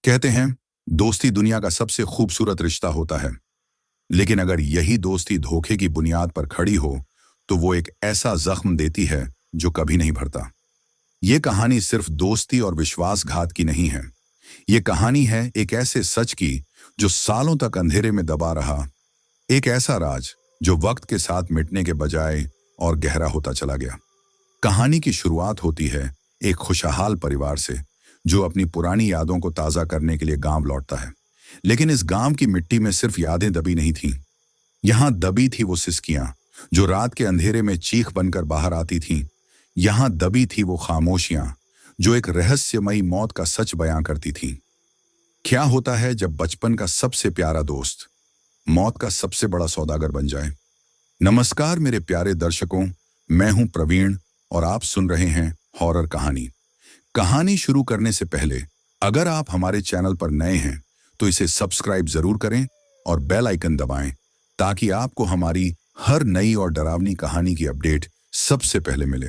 कहते हैं दोस्ती दुनिया का सबसे खूबसूरत रिश्ता होता है। लेकिन अगर यही दोस्ती धोखे की बुनियाद पर खड़ी हो तो वो एक ऐसा जख्म देती है जो कभी नहीं भरता। ये कहानी सिर्फ दोस्ती और विश्वासघात की नहीं है। ये कहानी है एक ऐसे सच की जो सालों तक अंधेरे में दबा रहा। एक ऐसा राज जो वक्त के साथ मिटने के बजाय और गहरा होता चला गया। कहानी की शुरुआत होती है एक खुशहाल परिवार से जो अपनी पुरानी यादों को ताज़ा करने के लिए गांव लौटता है। लेकिन इस गांव की मिट्टी में सिर्फ यादें दबी नहीं थीं। यहाँ दबी थी वो सिसकियां जो रात के अंधेरे में चीख बनकर बाहर आती थीं। यहाँ दबी थी वो खामोशियां जो एक रहस्यमयी मौत का सच बयां करती थीं। क्या होता है जब बचपन का सबसे प्यारा दोस्त मौत का सबसे बड़ा सौदागर बन जाए? नमस्कार मेरे प्यारे दर्शकों, मैं हूं प्रवीण और आप सुन रहे हैं हॉरर कहानी। कहानी शुरू करने से पहले अगर आप हमारे चैनल पर नए हैं तो इसे सब्सक्राइब जरूर करें और बेल आइकन दबाएं ताकि आपको हमारी हर नई और डरावनी कहानी की अपडेट सबसे पहले मिले।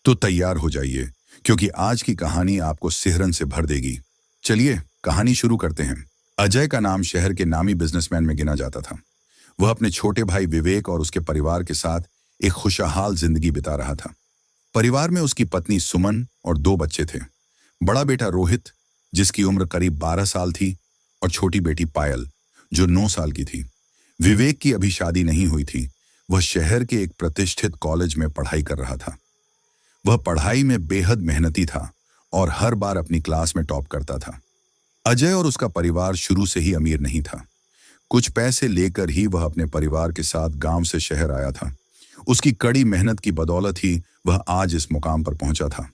तो तैयार हो जाइए क्योंकि आज की कहानी आपको सिहरन से भर देगी। चलिए कहानी शुरू करते हैं। अजय का नाम शहर के नामी बिजनेसमैन में गिना जाता था। वह अपने छोटे भाई विवेक और उसके परिवार के साथ एक खुशहाल जिंदगी बिता रहा था। परिवार में उसकी पत्नी सुमन और 2 बच्चे थे। बड़ा बेटा रोहित जिसकी उम्र करीब 12 साल थी और छोटी बेटी पायल जो 9 साल की थी। विवेक की अभी शादी नहीं हुई थी। वह शहर के एक प्रतिष्ठित कॉलेज में पढ़ाई कर रहा था। वह पढ़ाई में बेहद मेहनती था और हर बार अपनी क्लास में टॉप करता था। अजय और उसका परिवार शुरू से ही अमीर नहीं था। कुछ पैसे लेकर ही वह अपने परिवार के साथ गांव से शहर आया था। उसकी कड़ी मेहनत की बदौलत ही वह आज इस मुकाम पर पहुंचा था।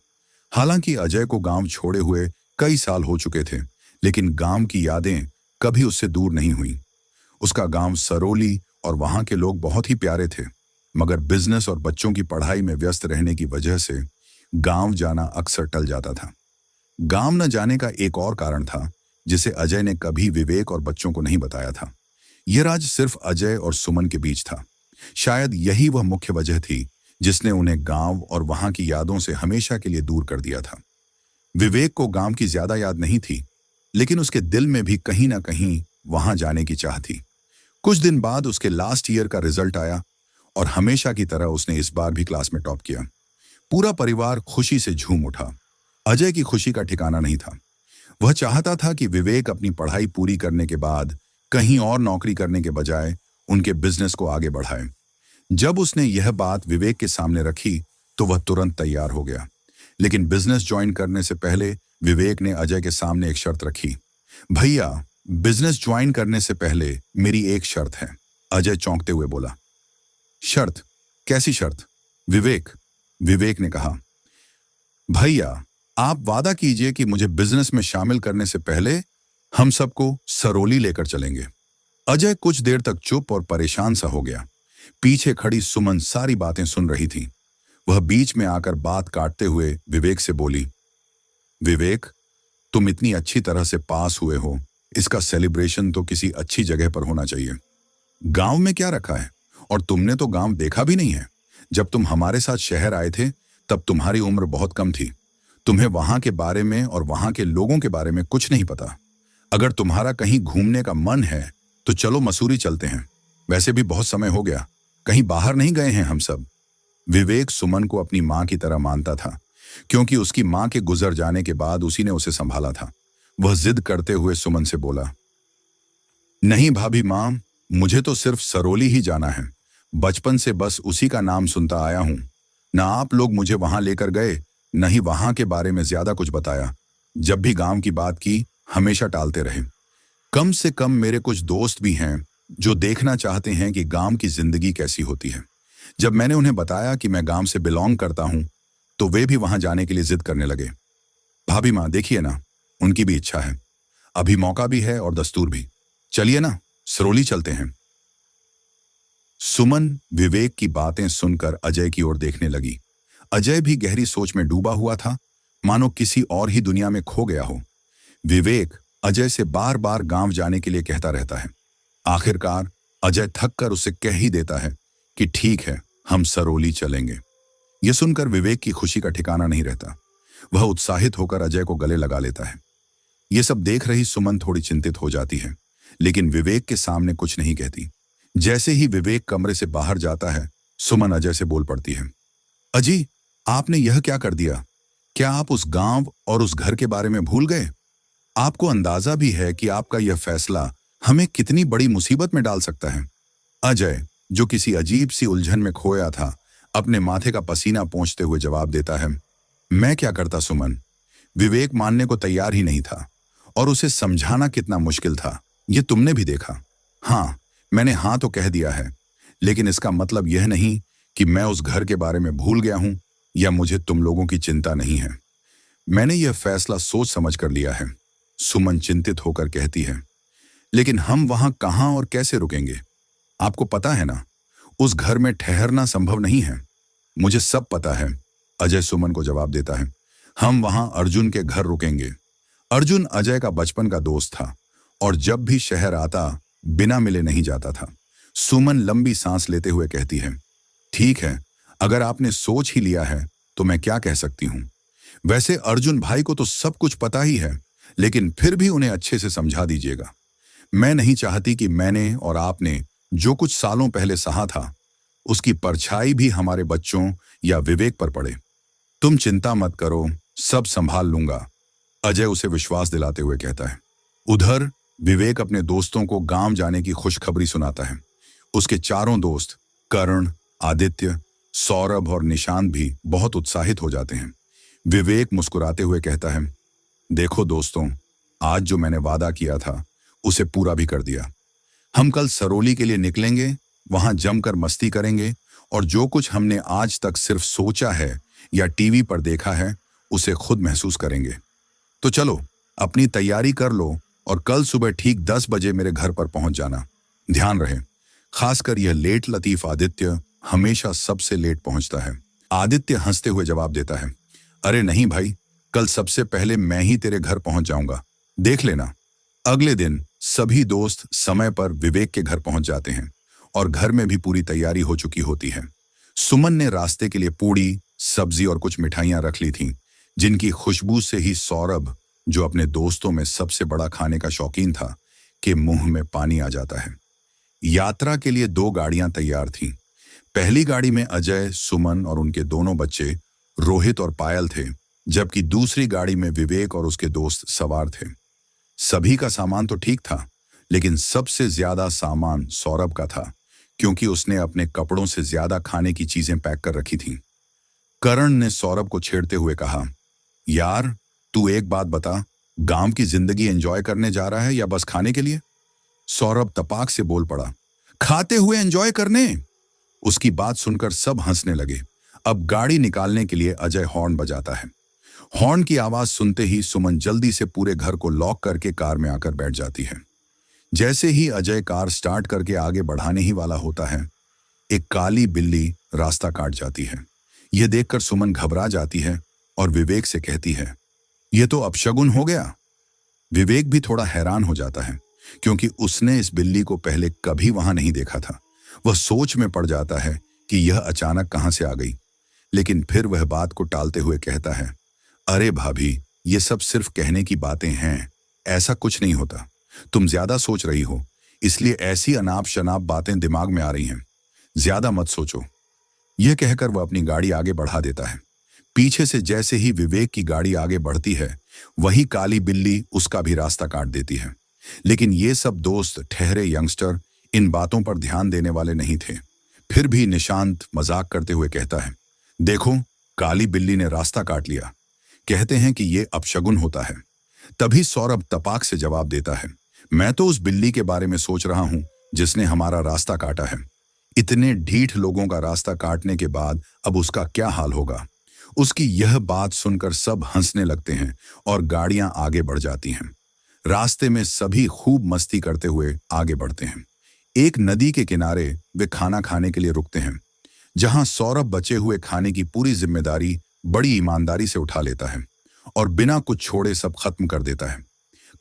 हालांकि अजय को गांव छोड़े हुए कई साल हो चुके थे, लेकिन गांव की यादें कभी उससे दूर नहीं हुई। उसका गांव सरोली और वहां के लोग बहुत ही प्यारे थे, मगर बिजनेस और बच्चों की पढ़ाई में व्यस्त रहने की वजह से गांव जाना अक्सर टल जाता था। गांव न जाने का एक और कारण था जिसे अजय ने कभी विवेक और बच्चों को नहीं बताया था। यह राज सिर्फ अजय और सुमन के बीच था। शायद यही वह मुख्य वजह थी जिसने उन्हें गांव और वहां की यादों से हमेशा के लिए दूर कर दिया था। विवेक को गांव की ज्यादा याद नहीं थी, लेकिन उसके दिल में भी कहीं ना कहीं वहां जाने की चाह थी। कुछ दिन बाद उसके लास्ट ईयर का रिजल्ट आया और हमेशा की तरह उसने इस बार भी क्लास में टॉप किया। पूरा परिवार खुशी से झूम उठा। अजय की खुशी का ठिकाना नहीं था। वह चाहता था कि विवेक अपनी पढ़ाई पूरी करने के बाद कहीं और नौकरी करने के बजाय उनके बिजनेस को आगे बढ़ाए। जब उसने यह बात विवेक के सामने रखी तो वह तुरंत तैयार हो गया। लेकिन बिजनेस ज्वाइन करने से पहले विवेक ने अजय के सामने एक शर्त रखी। भैया, बिजनेस ज्वाइन करने से पहले मेरी एक शर्त है। अजय चौंकते हुए बोला। शर्त? कैसी शर्त? विवेक ने कहा। भैया, आप वादा कीजिए कि मुझे बिजनेस में शामिल करने से पहले हम सबको सरोली लेकर चलेंगे। अजय कुछ देर तक चुप और परेशान सा हो गया। पीछे खड़ी सुमन सारी बातें सुन रही थी। वह बीच में आकर बात काटते हुए विवेक से बोली, विवेक, तुम इतनी अच्छी तरह से पास हुए हो, इसका सेलिब्रेशन तो किसी अच्छी जगह पर होना चाहिए। गांव में क्या रखा है? और तुमने तो गांव देखा भी नहीं है। जब तुम हमारे साथ शहर आए थे तब तुम्हारी उम्र बहुत कम थी। तुम्हें वहां के बारे में और वहां के लोगों के बारे में कुछ नहीं पता। अगर तुम्हारा कहीं घूमने का मन है तो चलो मसूरी चलते हैं। वैसे भी बहुत समय हो गया, कहीं बाहर नहीं गए हैं हम सब। विवेक सुमन को अपनी मां की तरह मानता था, क्योंकि उसकी मां के गुजर जाने के बाद उसी ने उसे संभाला था। वह जिद करते हुए सुमन से बोला, नहीं भाभी मां, मुझे तो सिर्फ सरोली ही जाना है। बचपन से बस उसी का नाम सुनता आया हूं। न आप लोग मुझे वहां लेकर गए, न ही वहां के बारे में ज्यादा कुछ बताया। जब भी गांव की बात की हमेशा टालते रहे। कम से कम मेरे कुछ दोस्त भी हैं जो देखना चाहते हैं कि गांव की जिंदगी कैसी होती है। जब मैंने उन्हें बताया कि मैं गांव से बिलोंग करता हूं तो वे भी वहां जाने के लिए जिद करने लगे। भाभी मां, देखिए ना, उनकी भी इच्छा है। अभी मौका भी है और दस्तूर भी। चलिए ना, सरोली चलते हैं। सुमन विवेक की बातें सुनकर अजय की ओर देखने लगी। अजय भी गहरी सोच में डूबा हुआ था, मानो किसी और ही दुनिया में खो गया हो। विवेक अजय से बार बार गांव जाने के लिए कहता रहता है। आखिरकार अजय थक कर उसे कह ही देता है कि ठीक है, हम सरोली चलेंगे। यह सुनकर विवेक की खुशी का ठिकाना नहीं रहता। वह उत्साहित होकर अजय को गले लगा लेता है। ये सब देख रही सुमन थोड़ी चिंतित हो जाती है, लेकिन विवेक के सामने कुछ नहीं कहती। जैसे ही विवेक कमरे से बाहर जाता है, सुमन अजय से बोल पड़ती है। अजी, आपने यह क्या कर दिया? क्या आप उस गांव और उस घर के बारे में भूल गए? आपको अंदाजा भी है कि आपका यह फैसला हमें कितनी बड़ी मुसीबत में डाल सकता है? अजय, जो किसी अजीब सी उलझन में खोया था, अपने माथे का पसीना पोंछते हुए जवाब देता है। मैं क्या करता सुमन? विवेक मानने को तैयार ही नहीं था, और उसे समझाना कितना मुश्किल था, ये तुमने भी देखा। हाँ, मैंने हाँ तो कह दिया है, लेकिन इसका मतलब यह नहीं कि मैं उस घर के बारे में भूल गया हूं या मुझे तुम लोगों की चिंता नहीं है। मैंने यह फैसला सोच समझ कर लिया है। सुमन चिंतित होकर कहती है। लेकिन हम वहां कहां और कैसे रुकेंगे? आपको पता है ना, उस घर में ठहरना संभव नहीं है। मुझे सब पता है, अजय सुमन को जवाब देता है। हम वहां अर्जुन के घर रुकेंगे। अर्जुन अजय का बचपन का दोस्त था, और जब भी शहर आता बिना मिले नहीं जाता था। सुमन लंबी सांस लेते हुए कहती है। ठीक है, अगर आपने सोच ही लिया है तो मैं क्या कह सकती हूं। वैसे अर्जुन भाई को तो सब कुछ पता ही है, लेकिन फिर भी उन्हें अच्छे से समझा दीजिएगा। मैं नहीं चाहती कि मैंने और आपने जो कुछ सालों पहले सहा था, उसकी परछाई भी हमारे बच्चों या विवेक पर पड़े। तुम चिंता मत करो, सब संभाल लूंगा, अजय उसे विश्वास दिलाते हुए कहता है। उधर विवेक अपने दोस्तों को गांव जाने की खुशखबरी सुनाता है। उसके चारों दोस्त कर्ण, आदित्य, सौरभ और निशांत भी बहुत उत्साहित हो जाते हैं। विवेक मुस्कुराते हुए कहता है, देखो दोस्तों, आज जो मैंने वादा किया था उसे पूरा भी कर दिया। हम कल सरोली के लिए निकलेंगे, वहां जमकर मस्ती करेंगे, और जो कुछ हमने आज तक सिर्फ सोचा है या टीवी पर देखा है, उसे खुद महसूस करेंगे। तो चलो, अपनी तैयारी कर लो और कल सुबह ठीक 10 बजे मेरे घर पर पहुंच जाना। ध्यान रहे, खासकर यह लेट लतीफ आदित्य हमेशा सबसे लेट पहुंचता है। आदित्य हंसते हुए जवाब देता है, अरे नहीं भाई, कल सबसे पहले मैं ही तेरे घर पहुंच जाऊंगा, देख लेना। अगले दिन सभी दोस्त समय पर विवेक के घर पहुंच जाते हैं, और घर में भी पूरी तैयारी हो चुकी होती है। सुमन ने रास्ते के लिए पूड़ी, सब्जी और कुछ मिठाइयां रख ली थीं, जिनकी खुशबू से ही सौरभ, जो अपने दोस्तों में सबसे बड़ा खाने का शौकीन था, के मुंह में पानी आ जाता है। यात्रा के लिए 2 गाड़ियां तैयार थीं। पहली गाड़ी में अजय, सुमन और उनके दोनों बच्चे रोहित और पायल थे, जबकि दूसरी गाड़ी में विवेक और उसके दोस्त सवार थे। सभी का सामान तो ठीक था, लेकिन सबसे ज्यादा सामान सौरभ का था, क्योंकि उसने अपने कपड़ों से ज्यादा खाने की चीजें पैक कर रखी थीं। करण ने सौरभ को छेड़ते हुए कहा, यार, तू एक बात बता, गांव की जिंदगी एंजॉय करने जा रहा है या बस खाने के लिए? सौरभ तपाक से बोल पड़ा, खाते हुए एंजॉय करने। उसकी बात सुनकर सब हंसने लगे। अब गाड़ी निकालने के लिए अजय हॉर्न बजाता है। हॉर्न की आवाज सुनते ही सुमन जल्दी से पूरे घर को लॉक करके कार में आकर बैठ जाती है। जैसे ही अजय कार स्टार्ट करके आगे बढ़ाने ही वाला होता है, एक काली बिल्ली रास्ता काट जाती है। यह देखकर सुमन घबरा जाती है और विवेक से कहती है, यह तो अपशगुन हो गया। विवेक भी थोड़ा हैरान हो जाता है, क्योंकि उसने इस बिल्ली को पहले कभी वहां नहीं देखा था। वह सोच में पड़ जाता है कि यह अचानक कहां से आ गई, लेकिन फिर वह बात को टालते हुए कहता है, अरे भाभी, ये सब सिर्फ कहने की बातें हैं, ऐसा कुछ नहीं होता। तुम ज्यादा सोच रही हो, इसलिए ऐसी अनाप शनाप बातें दिमाग में आ रही हैं। ज्यादा मत सोचो। यह कहकर वह अपनी गाड़ी आगे बढ़ा देता है। पीछे से जैसे ही विवेक की गाड़ी आगे बढ़ती है, वही काली बिल्ली उसका भी रास्ता काट देती है। लेकिन ये सब दोस्त ठहरे यंगस्टर इन बातों पर ध्यान देने वाले नहीं थे। फिर भी निशांत मजाक करते हुए कहता है, देखो, काली बिल्ली ने रास्ता काट लिया, कहते हैं कि ये अपशगुन होता है। तभी सौरभ तपाक से जवाब देता है, मैं तो उस बिल्ली के बारे में सोच रहा हूं जिसने हमारा रास्ता काटा है। इतने ढीठ लोगों का रास्ता काटने के बाद अब उसका क्या हाल होगा। उसकी यह बात सुनकर सब हंसने लगते हैं और गाड़ियां आगे बढ़ जाती हैं। रास्ते में सभी खूब मस्ती करते हुए आगे बढ़ते हैं। एक नदी के किनारे वे खाना खाने के लिए रुकते हैं, जहां सौरभ बचे हुए खाने की पूरी जिम्मेदारी बड़ी ईमानदारी से उठा लेता है और बिना कुछ छोड़े सब खत्म कर देता है।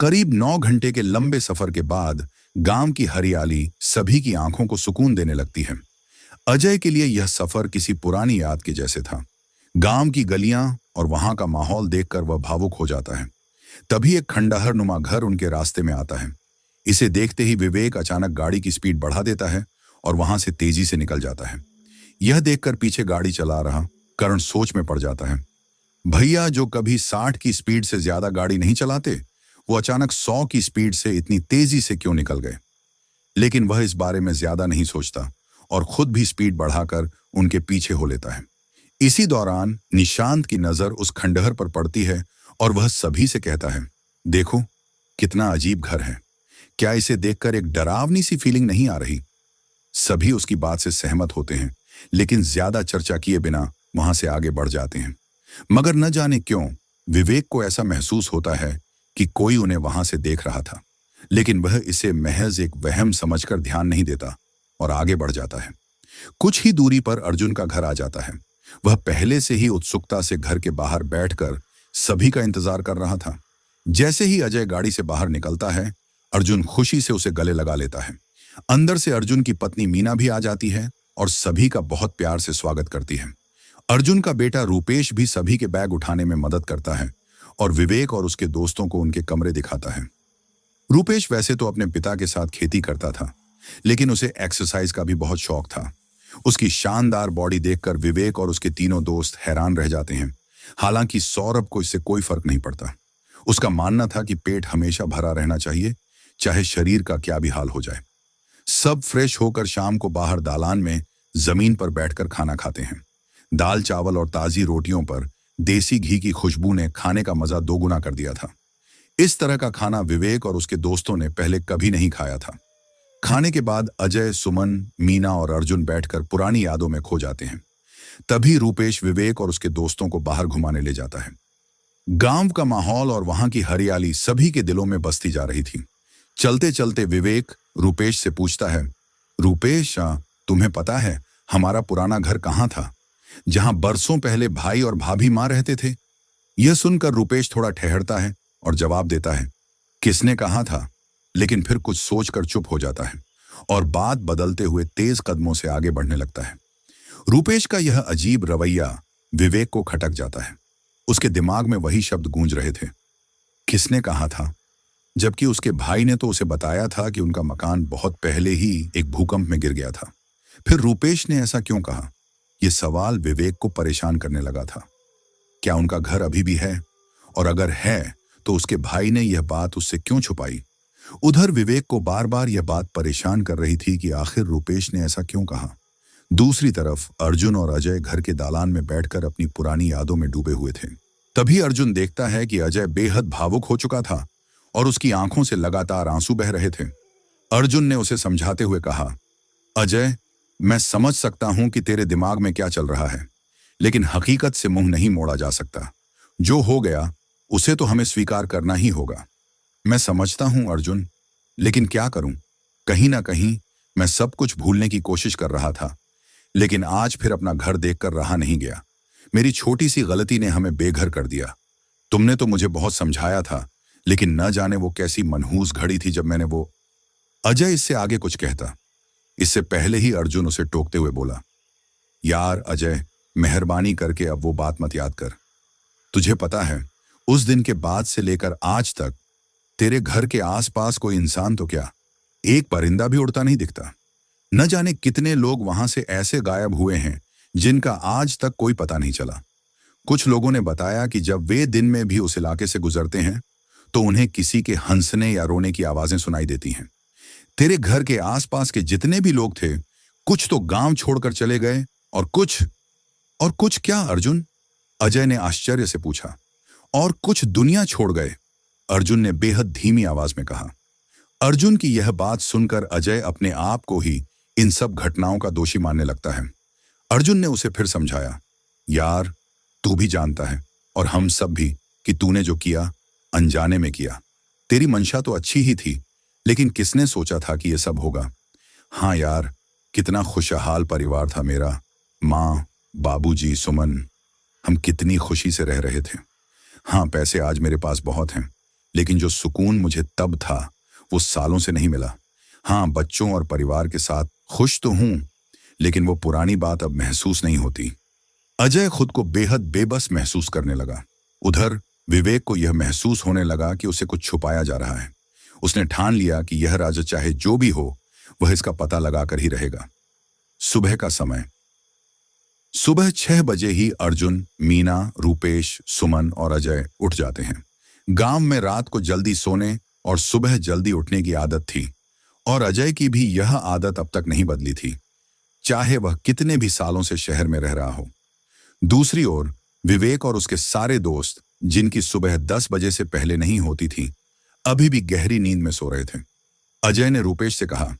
करीब 9 घंटे के लंबे सफर के बाद गांव की हरियाली सभी की आंखों को सुकून देने लगती है। अजय के लिए यह सफर किसी पुरानी याद के जैसे था। गांव की गलियां और वहां का माहौल देखकर वह भावुक हो जाता है। तभी एक खंडहर नुमा घर उनके रास्ते में आता है। इसे देखते ही विवेक अचानक गाड़ी की स्पीड बढ़ा देता है और वहां से तेजी से निकल जाता है। यह देखकर पीछे गाड़ी चला रहा करण सोच में पड़ जाता है। भैया जो कभी 60 की स्पीड से ज्यादा गाड़ी नहीं चलाते, वो अचानक 100 की स्पीड से इतनी तेजी से क्यों निकल गए। लेकिन वह इस बारे में ज्यादा नहीं सोचता और खुद भी स्पीड बढ़ाकर उनके पीछे हो लेता है। इसी दौरान निशांत की नजर उस खंडहर पर पड़ती है और वह सभी से कहता है, देखो कितना अजीब घर है, क्या इसे देखकर एक डरावनी सी फीलिंग नहीं आ रही। सभी उसकी बात से सहमत होते हैं, लेकिन ज्यादा चर्चा किए बिना वहां से आगे बढ़ जाते हैं। मगर न जाने क्यों विवेक को ऐसा महसूस होता है कि कोई उन्हें वहां से देख रहा था, लेकिन वह इसे महज एक वहम समझकर ध्यान नहीं देता और आगे बढ़ जाता है। कुछ ही दूरी पर अर्जुन का घर आ जाता है। वह पहले से ही उत्सुकता से घर के बाहर बैठकर सभी का इंतजार कर रहा था। जैसे ही अजय गाड़ी से बाहर निकलता है, अर्जुन खुशी से उसे गले लगा लेता है। अंदर से अर्जुन की पत्नी मीना भी आ जाती है और सभी का बहुत प्यार से स्वागत करती है। अर्जुन का बेटा रूपेश भी सभी के बैग उठाने में मदद करता है और विवेक और उसके दोस्तों को उनके कमरे दिखाता है। रूपेश वैसे तो अपने पिता के साथ खेती करता था, लेकिन उसे एक्सरसाइज का भी बहुत शौक था। उसकी शानदार बॉडी देखकर विवेक और उसके तीनों दोस्त हैरान रह जाते हैं। हालांकि सौरभ को इससे कोई फर्क नहीं पड़ता। उसका मानना था कि पेट हमेशा भरा रहना चाहिए, चाहे शरीर का क्या भी हाल हो जाए। सब फ्रेश होकर शाम को बाहर दालान में जमीन पर बैठकर खाना खाते हैं। दाल चावल और ताजी रोटियों पर देसी घी की खुशबू ने खाने का मजा दोगुना कर दिया था। इस तरह का खाना विवेक और उसके दोस्तों ने पहले कभी नहीं खाया था। खाने के बाद अजय, सुमन, मीना और अर्जुन बैठकर पुरानी यादों में खो जाते हैं। तभी रूपेश विवेक और उसके दोस्तों को बाहर घुमाने ले जाता है। गांव का माहौल और वहां की हरियाली सभी के दिलों में बसती जा रही थी। चलते चलते विवेक रूपेश से पूछता है, रूपेश, तुम्हें पता है हमारा पुराना घर कहाँ था, जहां बरसों पहले भाई और भाभी मां रहते थे। यह सुनकर रूपेश थोड़ा ठहरता है और जवाब देता है, किसने कहा था, लेकिन फिर कुछ सोचकर चुप हो जाता है और बात बदलते हुए तेज कदमों से आगे बढ़ने लगता है। रूपेश का यह अजीब रवैया विवेक को खटक जाता है। उसके दिमाग में वही शब्द गूंज रहे थे, किसने कहा था, जबकि उसके भाई ने तो उसे बताया था कि उनका मकान बहुत पहले ही एक भूकंप में गिर गया था। फिर रूपेश ने ऐसा क्यों कहा? यह सवाल विवेक को परेशान करने लगा था। क्या उनका घर अभी भी है? और अगर है तो उसके भाई ने यह बात उससे क्यों छुपाई? उधर विवेक को बार बार यह बात परेशान कर रही थी कि आखिर रूपेश ने ऐसा क्यों कहा। दूसरी तरफ अर्जुन और अजय घर के दालान में बैठकर अपनी पुरानी यादों में डूबे हुए थे। तभी अर्जुन देखता है कि अजय बेहद भावुक हो चुका था और उसकी आंखों से लगातार आंसू बह रहे थे। अर्जुन ने उसे समझाते हुए कहा, अजय, मैं समझ सकता हूं कि तेरे दिमाग में क्या चल रहा है, लेकिन हकीकत से मुंह नहीं मोड़ा जा सकता। जो हो गया उसे तो हमें स्वीकार करना ही होगा। मैं समझता हूं अर्जुन, लेकिन क्या करूं? कहीं ना कहीं मैं सब कुछ भूलने की कोशिश कर रहा था, लेकिन आज फिर अपना घर देखकर रहा नहीं गया। मेरी छोटी सी गलती ने हमें बेघर कर दिया। तुमने तो मुझे बहुत समझाया था, लेकिन न जाने वो कैसी मनहूस घड़ी थी जब मैंने वो। अजय इससे आगे कुछ कहता, इससे पहले ही अर्जुन उसे टोकते हुए बोला, यार अजय, मेहरबानी करके अब वो बात मत याद कर। तुझे पता है, उस दिन के बाद से लेकर आज तक तेरे घर के आसपास कोई इंसान तो क्या, एक परिंदा भी उड़ता नहीं दिखता। न जाने कितने लोग वहां से ऐसे गायब हुए हैं जिनका आज तक कोई पता नहीं चला। कुछ लोगों ने बताया कि जब वे दिन में भी उस इलाके से गुजरते हैं तो उन्हें किसी के हंसने या रोने की आवाजें सुनाई देती हैं। तेरे घर के आसपास के जितने भी लोग थे, कुछ तो गांव छोड़कर चले गए और कुछ क्या अर्जुन? अजय ने आश्चर्य से पूछा। और कुछ दुनिया छोड़ गए, अर्जुन ने बेहद धीमी आवाज में कहा। अर्जुन की यह बात सुनकर अजय अपने आप को ही इन सब घटनाओं का दोषी मानने लगता है। अर्जुन ने उसे फिर समझाया, यार, तू भी जानता है और हम सब भी कि तूने जो किया अनजाने में किया। तेरी मंशा तो अच्छी ही थी, लेकिन किसने सोचा था कि यह सब होगा। हाँ यार, कितना खुशहाल परिवार था मेरा। माँ, बाबूजी, सुमन, हम कितनी खुशी से रह रहे थे। हाँ, पैसे आज मेरे पास बहुत हैं, लेकिन जो सुकून मुझे तब था वो सालों से नहीं मिला। हाँ, बच्चों और परिवार के साथ खुश तो हूं, लेकिन वो पुरानी बात अब महसूस नहीं होती। अजय खुद को बेहद बेबस महसूस करने लगा। उधर विवेक को यह महसूस होने लगा कि उसे कुछ छुपाया जा रहा है। उसने ठान लिया कि यह राजा चाहे जो भी हो, वह इसका पता लगाकर ही रहेगा। सुबह का समय। सुबह 6 बजे ही अर्जुन, मीना, रूपेश, सुमन और अजय उठ जाते हैं। गांव में रात को जल्दी सोने और सुबह जल्दी उठने की आदत थी, और अजय की भी यह आदत अब तक नहीं बदली थी, चाहे वह कितने भी सालों से शहर में रह रहा हो। दूसरी ओर विवेक और उसके सारे दोस्त, जिनकी सुबह 10 बजे से पहले नहीं होती थी, अभी भी गहरी नींद में सो रहे थे। अजय ने रूपेश से कहा,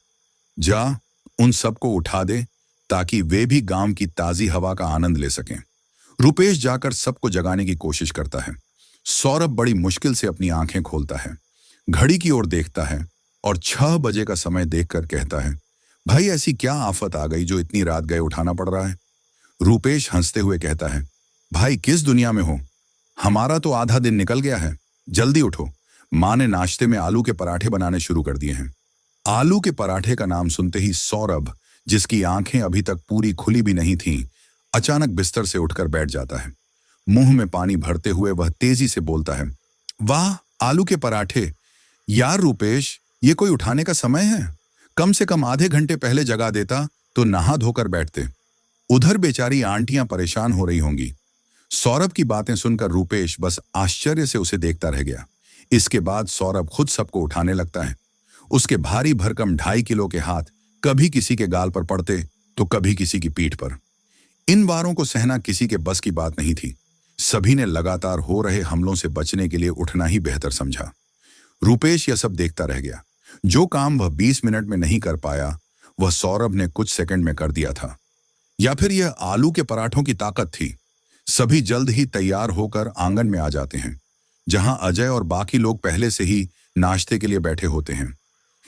जा उन सबको उठा दे ताकि वे भी गांव की ताजी हवा का आनंद ले सकें। रूपेश जाकर सबको जगाने की कोशिश करता है। सौरभ बड़ी मुश्किल से अपनी आंखें खोलता है, घड़ी की ओर देखता है और 6 बजे का समय देखकर कहता है, भाई ऐसी क्या आफत आ गई जो इतनी रात गए उठाना पड़ रहा है। रूपेश हंसते हुए कहता है, भाई किस दुनिया में हो, हमारा तो आधा दिन निकल गया है, जल्दी उठो। माँ ने नाश्ते में आलू के पराठे बनाने शुरू कर दिए हैं। आलू के पराठे का नाम सुनते ही सौरभ, जिसकी आंखें अभी तक पूरी खुली भी नहीं थीं, अचानक बिस्तर से उठकर बैठ जाता है। मुंह में पानी भरते हुए वह तेजी से बोलता है, वाह आलू के पराठे, यार रूपेश ये कोई उठाने का समय है? कम से कम आधे घंटे पहले जगा देता तो नहा धोकर बैठते। उधर बेचारी आंटियां परेशान हो रही होंगी। सौरभ की बातें सुनकर रूपेश बस आश्चर्य से उसे देखता रह गया। इसके बाद सौरभ खुद सबको उठाने लगता है। उसके भारी भरकम 2.5 किलो के हाथ कभी किसी के गाल पर पड़ते तो कभी किसी की पीठ पर। इन वारों को सहना किसी के बस की बात नहीं थी। सभी ने लगातार हो रहे हमलों से बचने के लिए उठना ही बेहतर समझा। रूपेश यह सब देखता रह गया। जो काम वह 20 मिनट में नहीं कर पाया, वह सौरभ ने कुछ सेकंड में कर दिया था। या फिर यह आलू के पराठों की ताकत थी। सभी जल्द ही तैयार होकर आंगन में आ जाते हैं, जहां अजय और बाकी लोग पहले से ही नाश्ते के लिए बैठे होते हैं।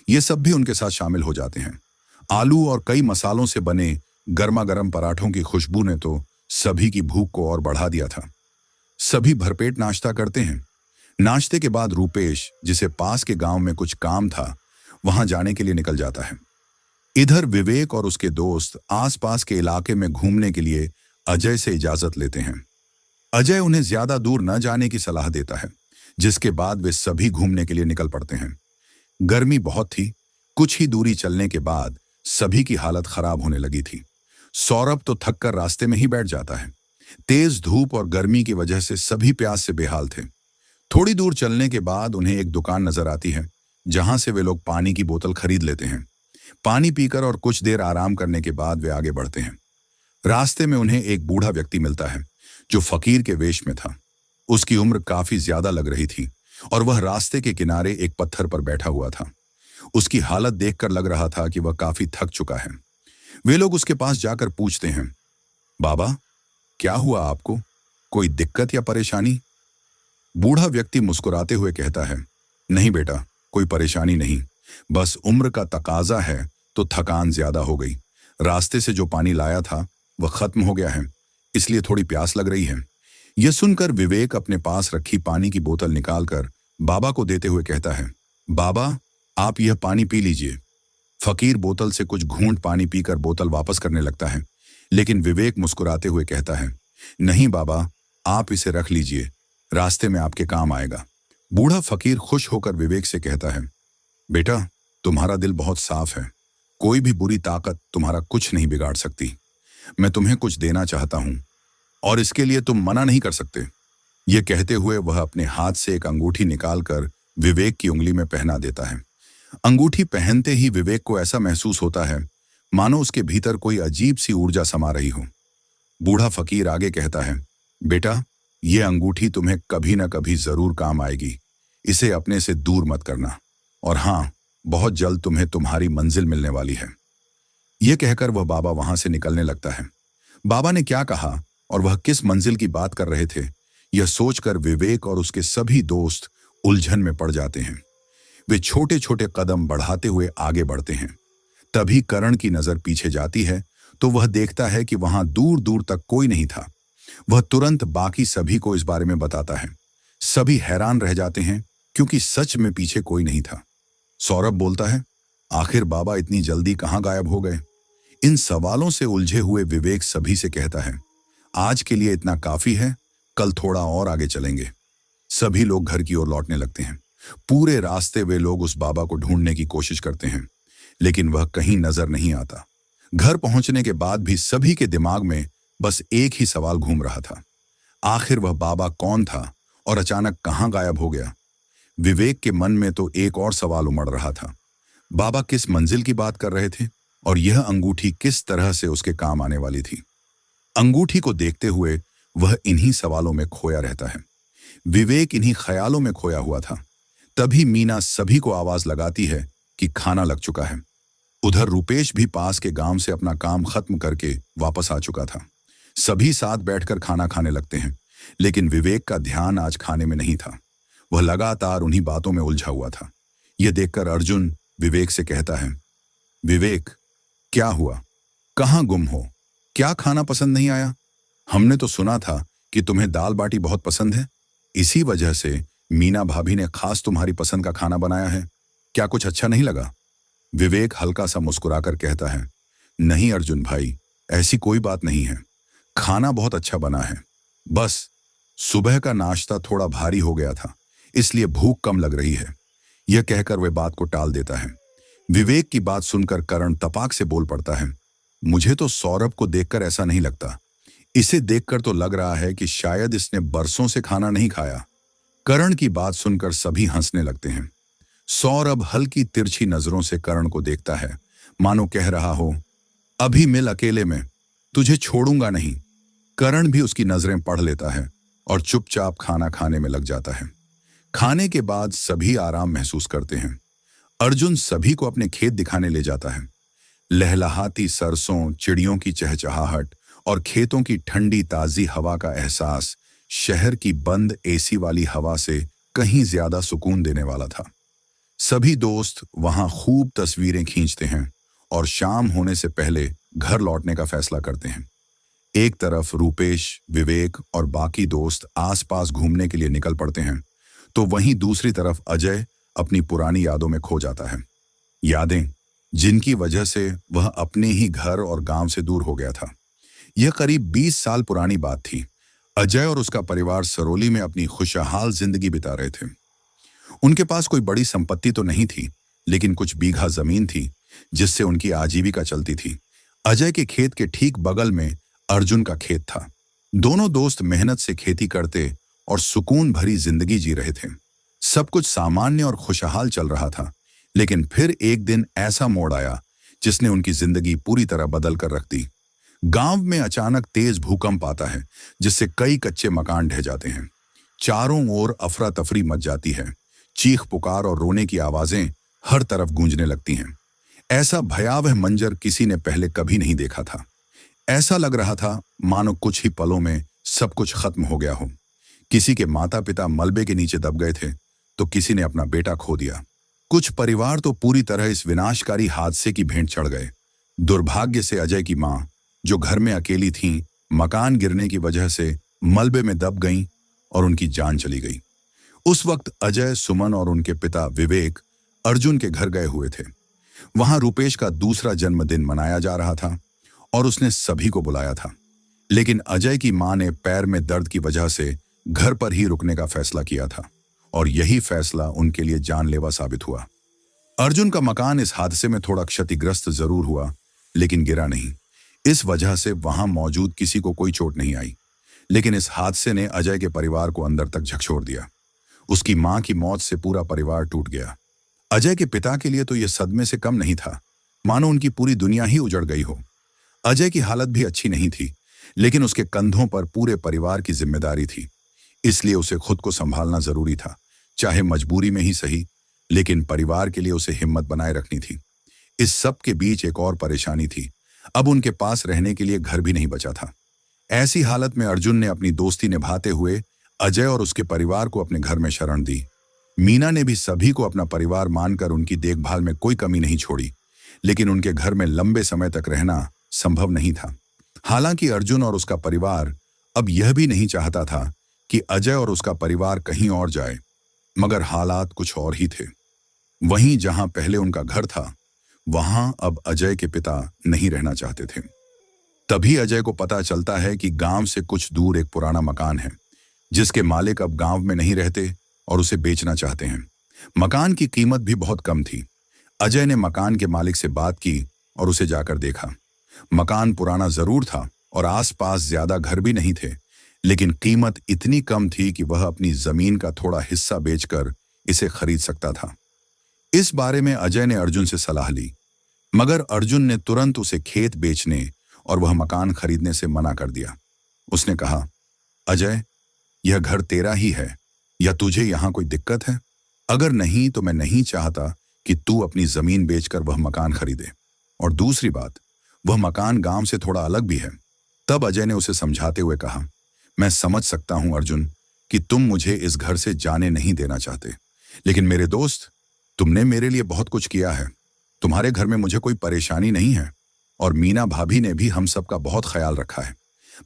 ये सब भी उनके साथ शामिल हो जाते हैं। आलू और कई मसालों से बने गर्मा गर्म पराठों की खुशबू ने तो सभी की भूख को और बढ़ा दिया था। सभी भरपेट नाश्ता करते हैं। नाश्ते के बाद रूपेश, जिसे पास के गांव में कुछ काम था, वहां जाने के लिए निकल जाता है। इधर विवेक और उसके दोस्त आसपास के इलाके में घूमने के लिए अजय से इजाजत लेते हैं। अजय उन्हें ज्यादा दूर न जाने की सलाह देता है, जिसके बाद वे सभी घूमने के लिए निकल पड़ते हैं। गर्मी बहुत थी। कुछ ही दूरी चलने के बाद सभी की हालत खराब होने लगी थी। सौरभ तो थककर रास्ते में ही बैठ जाता है। तेज धूप और गर्मी की वजह से सभी प्यास से बेहाल थे। थोड़ी दूर चलने के बाद उन्हें एक दुकान नजर आती है, जहां से वे लोग पानी की बोतल खरीद लेते हैं। पानी पीकर और कुछ देर आराम करने के बाद वे आगे बढ़ते हैं। रास्ते में उन्हें एक बूढ़ा व्यक्ति मिलता है, जो फकीर के वेश में था। उसकी उम्र काफी ज्यादा लग रही थी और वह रास्ते के किनारे एक पत्थर पर बैठा हुआ था। उसकी हालत देखकर लग रहा था कि वह काफी थक चुका है। वे लोग उसके पास जाकर पूछते हैं, बाबा क्या हुआ आपको, कोई दिक्कत या परेशानी? बूढ़ा व्यक्ति मुस्कुराते हुए कहता है, नहीं बेटा, कोई परेशानी नहीं, बस उम्र का तकाजा है तो थकान ज्यादा हो गई। रास्ते से जो पानी लाया था वह खत्म हो गया है, इसलिए थोड़ी प्यास लग रही है। यह सुनकर विवेक अपने पास रखी पानी की बोतल निकालकर बाबा को देते हुए कहता है, बाबा आप यह पानी पी लीजिए। फकीर बोतल से कुछ घूंट पानी पीकर बोतल वापस करने लगता है, लेकिन विवेक मुस्कुराते हुए कहता है, नहीं बाबा, आप इसे रख लीजिए, रास्ते में आपके काम आएगा। बूढ़ा फकीर खुश होकर विवेक से कहता है, बेटा तुम्हारा दिल बहुत साफ है, कोई भी बुरी ताकत तुम्हारा कुछ नहीं बिगाड़ सकती। मैं तुम्हें कुछ देना चाहता हूं और इसके लिए तुम मना नहीं कर सकते। यह कहते हुए वह अपने हाथ से एक अंगूठी निकालकर विवेक की उंगली में पहना देता है। अंगूठी पहनते ही विवेक को ऐसा महसूस होता है मानो उसके भीतर कोई अजीब सी ऊर्जा समा रही हो। बूढ़ा फकीर आगे कहता है, बेटा यह अंगूठी तुम्हें कभी ना कभी जरूर काम आएगी, इसे अपने से दूर मत करना, और हाँ, बहुत जल्द तुम्हें तुम्हारी मंजिल मिलने वाली है। यह कहकर वह बाबा वहां से निकलने लगता है। बाबा ने क्या कहा और वह किस मंजिल की बात कर रहे थे, यह सोचकर विवेक और उसके सभी दोस्त उलझन में पड़ जाते हैं। वे छोटे छोटे कदम बढ़ाते हुए आगे बढ़ते हैं। तभी करण की नजर पीछे जाती है तो वह देखता है कि वहां दूर दूर तक कोई नहीं था। वह तुरंत बाकी सभी को इस बारे में बताता है। सभी हैरान रह जाते हैं क्योंकि सच में पीछे कोई नहीं था। सौरभ बोलता है, आखिर बाबा इतनी जल्दी कहां गायब हो गए? इन सवालों से उलझे हुए विवेक सभी से कहता है, आज के लिए इतना काफी है, कल थोड़ा और आगे चलेंगे। सभी लोग घर की ओर लौटने लगते हैं। पूरे रास्ते वे लोग उस बाबा को ढूंढने की कोशिश करते हैं, लेकिन वह कहीं नजर नहीं आता। घर पहुंचने के बाद भी सभी के दिमाग में बस एक ही सवाल घूम रहा था, आखिर वह बाबा कौन था और अचानक कहां गायब हो गया। विवेक के मन में तो एक और सवाल उमड़ रहा था, बाबा किस मंजिल की बात कर रहे थे और यह अंगूठी किस तरह से उसके काम आने वाली थी। अंगूठी को देखते हुए वह इन्हीं सवालों में खोया रहता है। विवेक इन्हीं ख्यालों में खोया हुआ था। तभी मीना सभी को आवाज लगाती है कि खाना लग चुका है। उधर रुपेश भी पास के गांव से अपना काम खत्म करके वापस आ चुका था। सभी साथ बैठकर खाना खाने लगते हैं, लेकिन विवेक का ध्यान आज खाने में नहीं था। वह लगातार उन्हीं बातों में उलझा हुआ था। यह देखकर अर्जुन विवेक से कहता है, विवेक, क्या हुआ? कहाँ गुम हो? क्या खाना पसंद नहीं आया? हमने तो सुना था कि तुम्हें दाल बाटी बहुत पसंद है। इसी वजह से मीना भाभी ने खास तुम्हारी पसंद का खाना बनाया है। क्या कुछ अच्छा नहीं लगा? विवेक हल्का सा मुस्कुराकर कहता है, नहीं अर्जुन भाई, ऐसी कोई बात नहीं है। खाना बहुत अच्छा बना है। बस सुबह का नाश्ता थोड़ा भारी हो गया था, इसलिए भूख कम लग रही है। यह कहकर वह बात को टाल देता है। विवेक की बात सुनकर करण तपाक से बोल पड़ता है, मुझे तो सौरभ को देखकर ऐसा नहीं लगता। इसे देखकर तो लग रहा है कि शायद इसने बरसों से खाना नहीं खाया। करण की बात सुनकर सभी हंसने लगते हैं। सौरभ हल्की तिरछी नजरों से करण को देखता है, मानो कह रहा हो, अभी मिल अकेले में, तुझे छोड़ूंगा नहीं। करण भी उसकी नजरें पढ़ लेता है और चुपचाप खाना खाने में लग जाता है। खाने के बाद सभी आराम महसूस करते हैं। अर्जुन सभी को अपने खेत दिखाने ले जाता है। लहलहाती सरसों, चिड़ियों की चहचहाहट और खेतों की ठंडी ताजी हवा का एहसास शहर की बंद एसी वाली हवा से कहीं ज्यादा सुकून देने वाला था। सभी दोस्त वहां खूब तस्वीरें खींचते हैं और शाम होने से पहले घर लौटने का फैसला करते हैं। एक तरफ रूपेश, विवेक और बाकी दोस्त आसपास घूमने के लिए निकल पड़ते हैं, तो वहीं दूसरी तरफ अजय अपनी पुरानी यादों में खो जाता है। यादें जिनकी वजह से वह अपने ही घर और गांव से दूर हो गया था। यह करीब 20 साल पुरानी बात थी। अजय और उसका परिवार सरौली में अपनी खुशहाल जिंदगी बिता रहे थे। उनके पास कोई बड़ी संपत्ति तो नहीं थी, लेकिन कुछ बीघा जमीन थी जिससे उनकी आजीविका चलती थी। अजय के खेत के ठीक बगल में अर्जुन का खेत था। दोनों दोस्त मेहनत से खेती करते और सुकून भरी जिंदगी जी रहे थे। सब कुछ सामान्य और खुशहाल चल रहा था, लेकिन फिर एक दिन ऐसा मोड़ आया जिसने उनकी जिंदगी पूरी तरह बदल कर रख दी। गांव में अचानक तेज भूकंप आता है, जिससे कई कच्चे मकान ढह जाते हैं। चारों ओर अफरा तफरी मच जाती है। चीख पुकार और रोने की आवाजें हर तरफ गूंजने लगती हैं। ऐसा भयावह मंजर किसी ने पहले कभी नहीं देखा था। ऐसा लग रहा था मानो कुछ ही पलों में सब कुछ खत्म हो गया हो। किसी के माता पिता मलबे के नीचे दब गए थे, तो किसी ने अपना बेटा खो दिया। कुछ परिवार तो पूरी तरह इस विनाशकारी हादसे की भेंट चढ़ गए। दुर्भाग्य से अजय की मां, जो घर में अकेली थीं, मकान गिरने की वजह से मलबे में दब गईं और उनकी जान चली गई। उस वक्त अजय, सुमन और उनके पिता विवेक अर्जुन के घर गए हुए थे। वहां रुपेश का दूसरा जन्मदिन मनाया जा रहा था और उसने सभी को बुलाया था। लेकिन अजय की मां ने पैर में दर्द की वजह से घर पर ही रुकने का फैसला किया था, और यही फैसला उनके लिए जानलेवा साबित हुआ। अर्जुन का मकान इस हादसे में थोड़ा क्षतिग्रस्त जरूर हुआ, लेकिन गिरा नहीं। इस वजह से वहां मौजूद किसी को कोई चोट नहीं आई। लेकिन इस हादसे ने अजय के परिवार को अंदर तक झकझोर दिया। उसकी मां की मौत से पूरा परिवार टूट गया। अजय के पिता के लिए तो यह सदमे से कम नहीं था, मानो उनकी पूरी दुनिया ही उजड़ गई हो। अजय की हालत भी अच्छी नहीं थी, लेकिन उसके कंधों पर पूरे परिवार की जिम्मेदारी थी, इसलिए उसे खुद को संभालना जरूरी था। चाहे मजबूरी में ही सही, लेकिन परिवार के लिए उसे हिम्मत बनाए रखनी थी। इस सब के बीच एक और परेशानी थी। अब उनके पास रहने के लिए घर भी नहीं बचा था। ऐसी हालत में अर्जुन ने अपनी दोस्ती निभाते हुए अजय और उसके परिवार को अपने घर में शरण दी। मीना ने भी सभी को अपना परिवार मानकर उनकी देखभाल में कोई कमी नहीं छोड़ी, लेकिन उनके घर में लंबे समय तक रहना संभव नहीं था। हालांकि अर्जुन और उसका परिवार अब यह भी नहीं चाहता था कि अजय और उसका परिवार कहीं और जाए, मगर हालात कुछ और ही थे। वहीं जहां पहले उनका घर था, वहां अब अजय के पिता नहीं रहना चाहते थे। तभी अजय को पता चलता है कि गांव से कुछ दूर एक पुराना मकान है, जिसके मालिक अब गांव में नहीं रहते और उसे बेचना चाहते हैं। मकान की कीमत भी बहुत कम थी। अजय ने मकान के मालिक से बात की और उसे जाकर देखा। मकान पुराना जरूर था और आसपास ज्यादा घर भी नहीं थे, लेकिन कीमत इतनी कम थी कि वह अपनी जमीन का थोड़ा हिस्सा बेचकर इसे खरीद सकता था। इस बारे में अजय ने अर्जुन से सलाह ली, मगर अर्जुन ने तुरंत उसे खेत बेचने और वह मकान खरीदने से मना कर दिया। उसने कहा, अजय, यह घर तेरा ही है या तुझे यहां कोई दिक्कत है? अगर नहीं तो मैं नहीं चाहता कि तू अपनी जमीन बेचकर वह मकान खरीदे। और दूसरी बात, वह मकान गांव से थोड़ा अलग भी है। तब अजय ने उसे समझाते हुए कहा, मैं समझ सकता हूं अर्जुन कि तुम मुझे इस घर से जाने नहीं देना चाहते, लेकिन मेरे दोस्त, तुमने मेरे लिए बहुत कुछ किया है। तुम्हारे घर में मुझे कोई परेशानी नहीं है और मीना भाभी ने भी हम सबका बहुत ख्याल रखा है,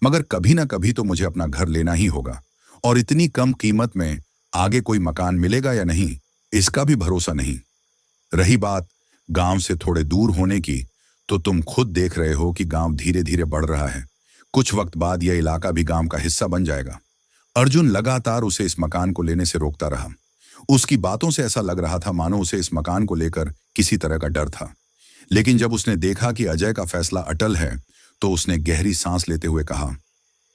मगर कभी ना कभी तो मुझे अपना घर लेना ही होगा और इतनी कम कीमत में आगे कोई मकान मिलेगा या नहीं, इसका भी भरोसा नहीं। रही बात गांव से थोड़े दूर होने की, तो तुम खुद देख रहे हो कि गांव धीरे धीरे बढ़ रहा है। कुछ वक्त बाद यह इलाका भी गांव का हिस्सा बन जाएगा। अर्जुन लगातार उसे इस मकान को लेने से रोकता रहा। उसकी बातों से ऐसा लग रहा था मानो उसे इस मकान को लेकर किसी तरह का डर था। लेकिन जब उसने देखा कि अजय का फैसला अटल है, तो उसने गहरी सांस लेते हुए कहा,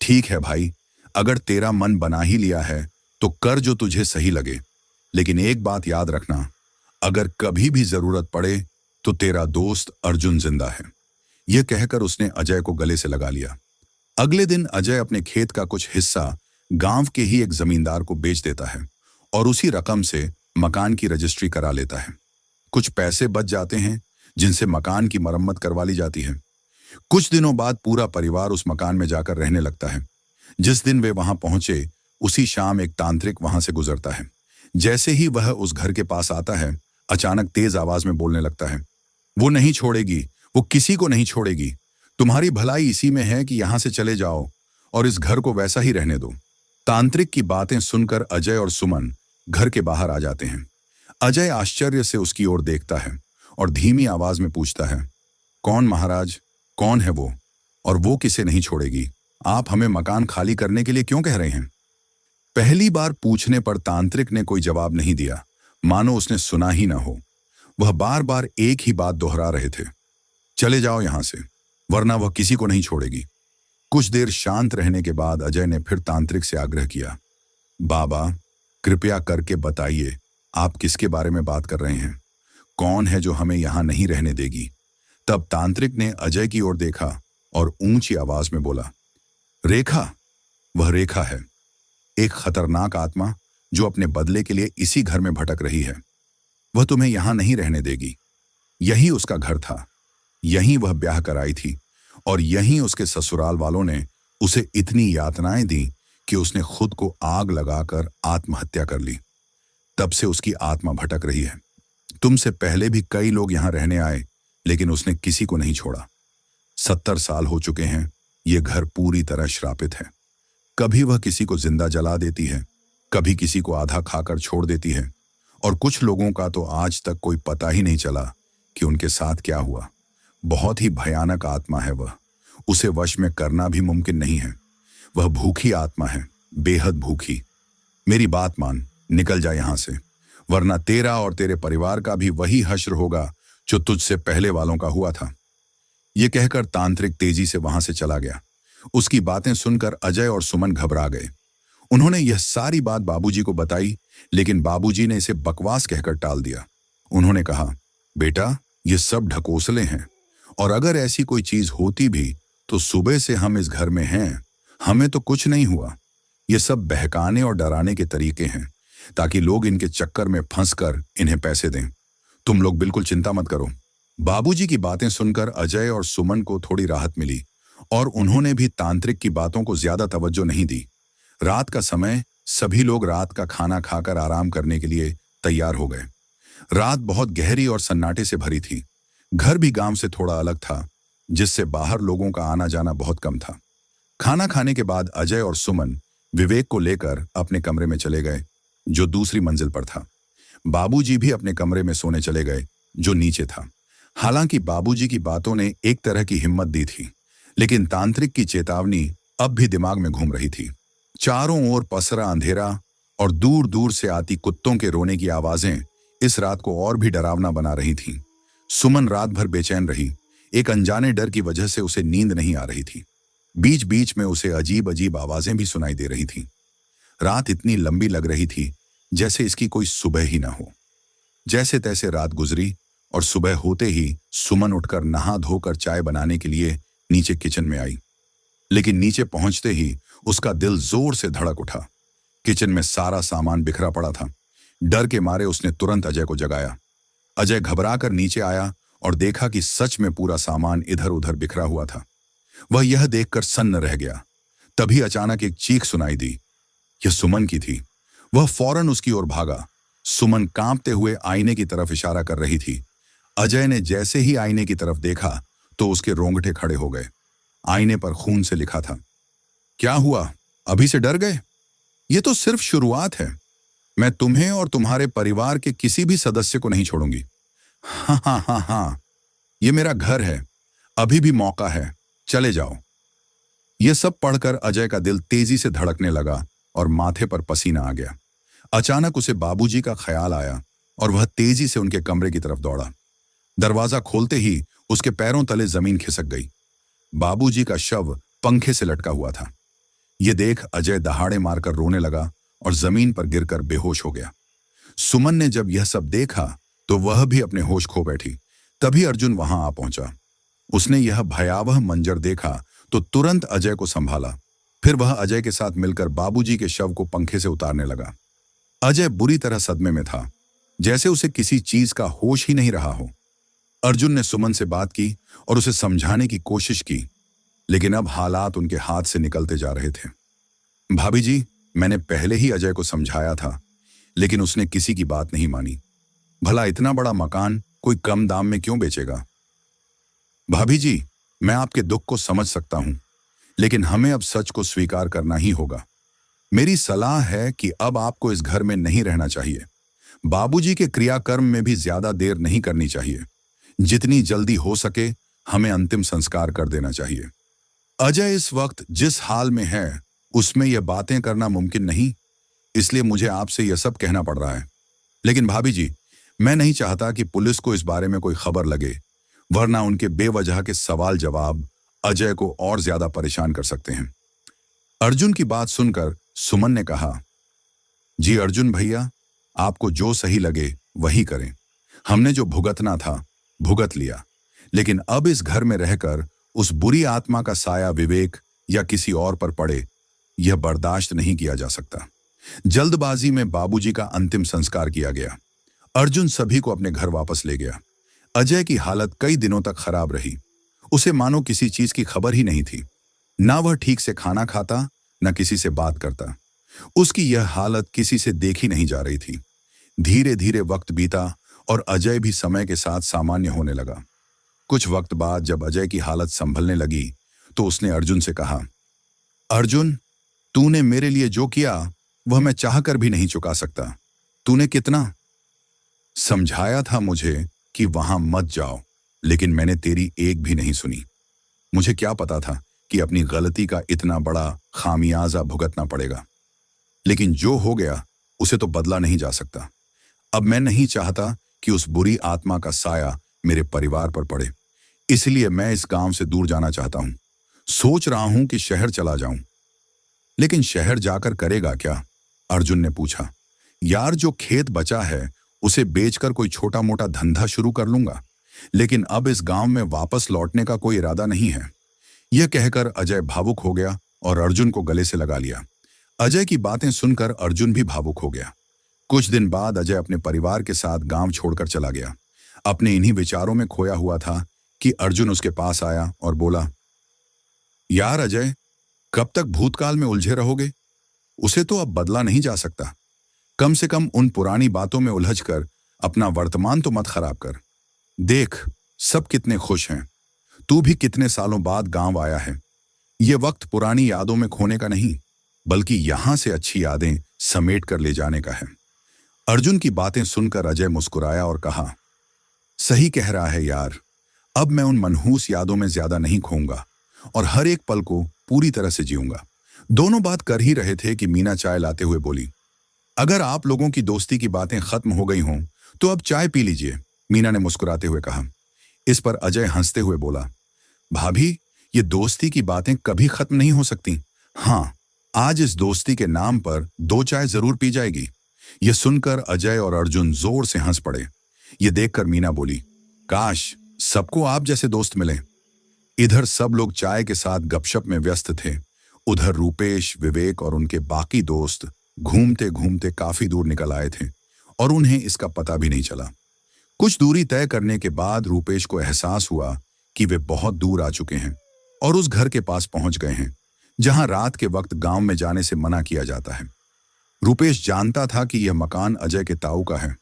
ठीक है भाई, अगर तेरा मन बना ही लिया है तो कर जो तुझे सही लगे, लेकिन एक बात याद रखना, अगर कभी भी जरूरत पड़े तो तेरा दोस्त अर्जुन जिंदा है। यह कहकर उसने अजय को गले से लगा लिया। अगले दिन अजय अपने खेत का कुछ हिस्सा गांव के ही एक जमींदार को बेच देता है और उसी रकम से मकान की रजिस्ट्री करा लेता है। कुछ पैसे बच जाते हैं जिनसे मकान की मरम्मत करवा ली जाती है। कुछ दिनों बाद पूरा परिवार उस मकान में जाकर रहने लगता है। जिस दिन वे वहां पहुंचे, उसी शाम एक तांत्रिक वहां से गुजरता है। जैसे ही वह उस घर के पास आता है, अचानक तेज आवाज में बोलने लगता है, वो नहीं छोड़ेगी, वो किसी को नहीं छोड़ेगी। तुम्हारी भलाई इसी में है कि यहां से चले जाओ और इस घर को वैसा ही रहने दो। तांत्रिक की बातें सुनकर अजय और सुमन घर के बाहर आ जाते हैं। अजय आश्चर्य से उसकी ओर देखता है और धीमी आवाज में पूछता है, कौन महाराज, कौन है वो, और वो किसे नहीं छोड़ेगी? आप हमें मकान खाली करने के लिए क्यों कह रहे हैं? पहली बार पूछने पर तांत्रिक ने कोई जवाब नहीं दिया, मानो उसने सुना ही ना हो। वह बार बार एक ही बात दोहरा रहे थे, चले जाओ यहां से, वरना वह किसी को नहीं छोड़ेगी। कुछ देर शांत रहने के बाद अजय ने फिर तांत्रिक से आग्रह किया, बाबा, कृपया करके बताइए, आप किसके बारे में बात कर रहे हैं? कौन है जो हमें यहां नहीं रहने देगी? तब तांत्रिक ने अजय की ओर देखा और ऊंची आवाज में बोला, रेखा, वह रेखा है, एक खतरनाक आत्मा जो अपने बदले के लिए इसी घर में भटक रही है। वह तुम्हें यहां नहीं रहने देगी। यही उसका घर था, यहीं वह ब्याह कराई थी और यहीं उसके ससुराल वालों ने उसे इतनी यातनाएं दी कि उसने खुद को आग लगाकर आत्महत्या कर ली। तब से उसकी आत्मा भटक रही है। तुमसे पहले भी कई लोग यहां रहने आए, लेकिन उसने किसी को नहीं छोड़ा। 70 साल हो चुके हैं, ये घर पूरी तरह श्रापित है। कभी वह किसी को जिंदा जला देती है, कभी किसी को आधा खाकर छोड़ देती है, और कुछ लोगों का तो आज तक कोई पता ही नहीं चला कि उनके साथ क्या हुआ। बहुत ही भयानक आत्मा है वह, उसे वश में करना भी मुमकिन नहीं है। वह भूखी आत्मा है, बेहद भूखी। मेरी बात मान, निकल जा यहां से, वरना तेरा और तेरे परिवार का भी वही हश्र होगा जो तुझसे पहले वालों का हुआ था। यह कहकर तांत्रिक तेजी से वहां से चला गया। उसकी बातें सुनकर अजय और सुमन घबरा गए। उन्होंने यह सारी बात बाबूजी को बताई, लेकिन बाबूजी ने इसे बकवास कहकर टाल दिया। उन्होंने कहा, बेटा, ये सब ढकोसले हैं, और अगर ऐसी कोई चीज होती भी तो सुबह से हम इस घर में हैं, हमें तो कुछ नहीं हुआ। ये सब बहकाने और डराने के तरीके हैं, ताकि लोग इनके चक्कर में फंसकर इन्हें पैसे दें। तुम लोग बिल्कुल चिंता मत करो। बाबूजी की बातें सुनकर अजय और सुमन को थोड़ी राहत मिली और उन्होंने भी तांत्रिक की बातों को ज्यादा तवज्जो नहीं दी। रात का समय, सभी लोग रात का खाना खाकर आराम करने के लिए तैयार हो गए। रात बहुत गहरी और सन्नाटे से भरी थी। घर भी गांव से थोड़ा अलग था, जिससे बाहर लोगों का आना जाना बहुत कम था। खाना खाने के बाद अजय और सुमन विवेक को लेकर अपने कमरे में चले गए, जो दूसरी मंजिल पर था। बाबूजी भी अपने कमरे में सोने चले गए, जो नीचे था। हालांकि बाबूजी की बातों ने एक तरह की हिम्मत दी थी, लेकिन तांत्रिक की चेतावनी अब भी दिमाग में घूम रही थी। चारों ओर पसरा अंधेरा और दूर दूर से आती कुत्तों के रोने की आवाजें इस रात को और भी डरावना बना रही थीं। सुमन रात भर बेचैन रही। एक अनजाने डर की वजह से उसे नींद नहीं आ रही थी। बीच बीच में उसे अजीब अजीब आवाजें भी सुनाई दे रही थीं। रात इतनी लंबी लग रही थी जैसे इसकी कोई सुबह ही ना हो। जैसे तैसे रात गुजरी और सुबह होते ही सुमन उठकर नहा धोकर चाय बनाने के लिए नीचे किचन में आई। लेकिन नीचे पहुंचते ही उसका दिल जोर से धड़क उठा। किचन में सारा सामान बिखरा पड़ा था। डर के मारे उसने तुरंत अजय को जगाया। अजय घबराकर नीचे आया और देखा कि सच में पूरा सामान इधर उधर बिखरा हुआ था। वह यह देखकर सन्न रह गया। तभी अचानक एक चीख सुनाई दी। यह सुमन की थी। वह फौरन उसकी ओर भागा। सुमन कांपते हुए आईने की तरफ इशारा कर रही थी। अजय ने जैसे ही आईने की तरफ देखा तो उसके रोंगटे खड़े हो गए। आईने पर खून से लिखा था, क्या हुआ, अभी से डर गए? ये तो सिर्फ शुरुआत है। मैं तुम्हें और तुम्हारे परिवार के किसी भी सदस्य को नहीं छोड़ूंगी। हाँ हाँ हाँ हाँ, ये मेरा घर है, अभी भी मौका है, चले जाओ। यह सब पढ़कर अजय का दिल तेजी से धड़कने लगा और माथे पर पसीना आ गया। अचानक उसे बाबूजी का ख्याल आया और वह तेजी से उनके कमरे की तरफ दौड़ा। दरवाजा खोलते ही उसके पैरों तले जमीन खिसक गई। बाबूजी का शव पंखे से लटका हुआ था। यह देख अजय दहाड़े मारकर रोने लगा और जमीन पर गिरकर बेहोश हो गया। सुमन ने जब यह सब देखा तो वह भी अपने होश खो बैठी। तभी अर्जुन वहां आ पहुंचा। उसने यह भयावह मंजर देखा तो तुरंत अजय को संभाला। फिर वह अजय के साथ मिलकर बाबूजी के शव को पंखे से उतारने लगा। अजय बुरी तरह सदमे में था, जैसे उसे किसी चीज का होश ही नहीं रहा हो। अर्जुन ने सुमन से बात की और उसे समझाने की कोशिश की, लेकिन अब हालात उनके हाथ से निकलते जा रहे थे। भाभी जी, मैंने पहले ही अजय को समझाया था, लेकिन उसने किसी की बात नहीं मानी। भला इतना बड़ा मकान कोई कम दाम में क्यों बेचेगा? भाभी जी, मैं आपके दुख को समझ सकता हूं, लेकिन हमें अब सच को स्वीकार करना ही होगा। मेरी सलाह है कि अब आपको इस घर में नहीं रहना चाहिए। बाबूजी के क्रियाकर्म में भी ज्यादा देर नहीं करनी चाहिए। जितनी जल्दी हो सके हमें अंतिम संस्कार कर देना चाहिए। अजय इस वक्त जिस हाल में है उसमें यह बातें करना मुमकिन नहीं, इसलिए मुझे आपसे यह सब कहना पड़ रहा है। लेकिन भाभी जी, मैं नहीं चाहता कि पुलिस को इस बारे में कोई खबर लगे, वरना उनके बेवजह के सवाल जवाब अजय को और ज्यादा परेशान कर सकते हैं। अर्जुन की बात सुनकर सुमन ने कहा, जी अर्जुन भैया, आपको जो सही लगे वही करें। हमने जो भुगतना था भुगत लिया, लेकिन अब इस घर में रहकर उस बुरी आत्मा का साया विवेक या किसी और पर पड़े, यह बर्दाश्त नहीं किया जा सकता। जल्दबाजी में बाबूजी का अंतिम संस्कार किया गया। अर्जुन सभी को अपने घर वापस ले गया। अजय की हालत कई दिनों तक खराब रही। उसे मानो किसी चीज की खबर ही नहीं थी। ना वह ठीक से खाना खाता, न किसी से बात करता। उसकी यह हालत किसी से देखी नहीं जा रही थी। धीरे धीरे वक्त बीता और अजय भी समय के साथ सामान्य होने लगा। कुछ वक्त बाद जब अजय की हालत संभलने लगी तो उसने अर्जुन से कहा, अर्जुन, तूने मेरे लिए जो किया वह मैं चाहकर भी नहीं चुका सकता। तूने कितना समझाया था मुझे कि वहां मत जाओ, लेकिन मैंने तेरी एक भी नहीं सुनी। मुझे क्या पता था कि अपनी गलती का इतना बड़ा खामियाजा भुगतना पड़ेगा, लेकिन जो हो गया उसे तो बदला नहीं जा सकता। अब मैं नहीं चाहता कि उस बुरी आत्मा का साया मेरे परिवार पर पड़े, इसलिए मैं इस गांव से दूर जाना चाहता हूं। सोच रहा हूं कि शहर चला जाऊं। लेकिन शहर जाकर करेगा क्या? अर्जुन ने पूछा। यार, जो खेत बचा है उसे बेचकर कोई छोटा मोटा धंधा शुरू कर लूंगा, लेकिन अब इस गांव में वापस लौटने का कोई इरादा नहीं है। यह कहकर अजय भावुक हो गया और अर्जुन को गले से लगा लिया। अजय की बातें सुनकर अर्जुन भी भावुक हो गया। कुछ दिन बाद अजय अपने परिवार के साथ गांव छोड़कर चला गया। अपने इन्हीं विचारों में खोया हुआ था कि अर्जुन उसके पास आया और बोला, यार अजय, कब तक भूतकाल में उलझे रहोगे? उसे तो अब बदला नहीं जा सकता। कम से कम उन पुरानी बातों में उलझकर अपना वर्तमान तो मत खराब कर। देख, सब कितने खुश हैं। तू भी कितने सालों बाद गांव आया है। ये वक्त पुरानी यादों में खोने का नहीं, बल्कि यहां से अच्छी यादें समेट कर ले जाने का है। अर्जुन की बातें सुनकर अजय मुस्कुराया और कहा, सही कह रहा है यार। अब मैं उन मनहूस यादों में ज्यादा नहीं खोऊंगा और हर एक पल को पूरी तरह से जीऊंगा। दोनों बात कर ही रहे थे कि मीना चाय लाते हुए बोली, अगर आप लोगों की दोस्ती की बातें खत्म हो गई हों तो अब चाय पी लीजिए। मीना ने मुस्कुराते हुए कहा। इस पर अजय हंसते हुए बोला, भाभी, ये दोस्ती की बातें कभी खत्म नहीं हो सकती। हाँ, आज इस दोस्ती के नाम पर 2 चाय जरूर पी जाएगी। यह सुनकर अजय और अर्जुन जोर से हंस पड़े। ये देखकर मीना बोली, काश सबको आप जैसे दोस्त मिले। इधर सब लोग चाय के साथ गपशप में व्यस्त थे। उधर रूपेश, विवेक और उनके बाकी दोस्त घूमते घूमते काफी दूर निकल आए थे और उन्हें इसका पता भी नहीं चला। कुछ दूरी तय करने के बाद रूपेश को एहसास हुआ कि वे बहुत दूर आ चुके हैं और उस घर के पास पहुंच गए हैं जहां रात के वक्त गांव में जाने से मना किया जाता है। रूपेश जानता था कि यह मकान अजय के ताऊ का है,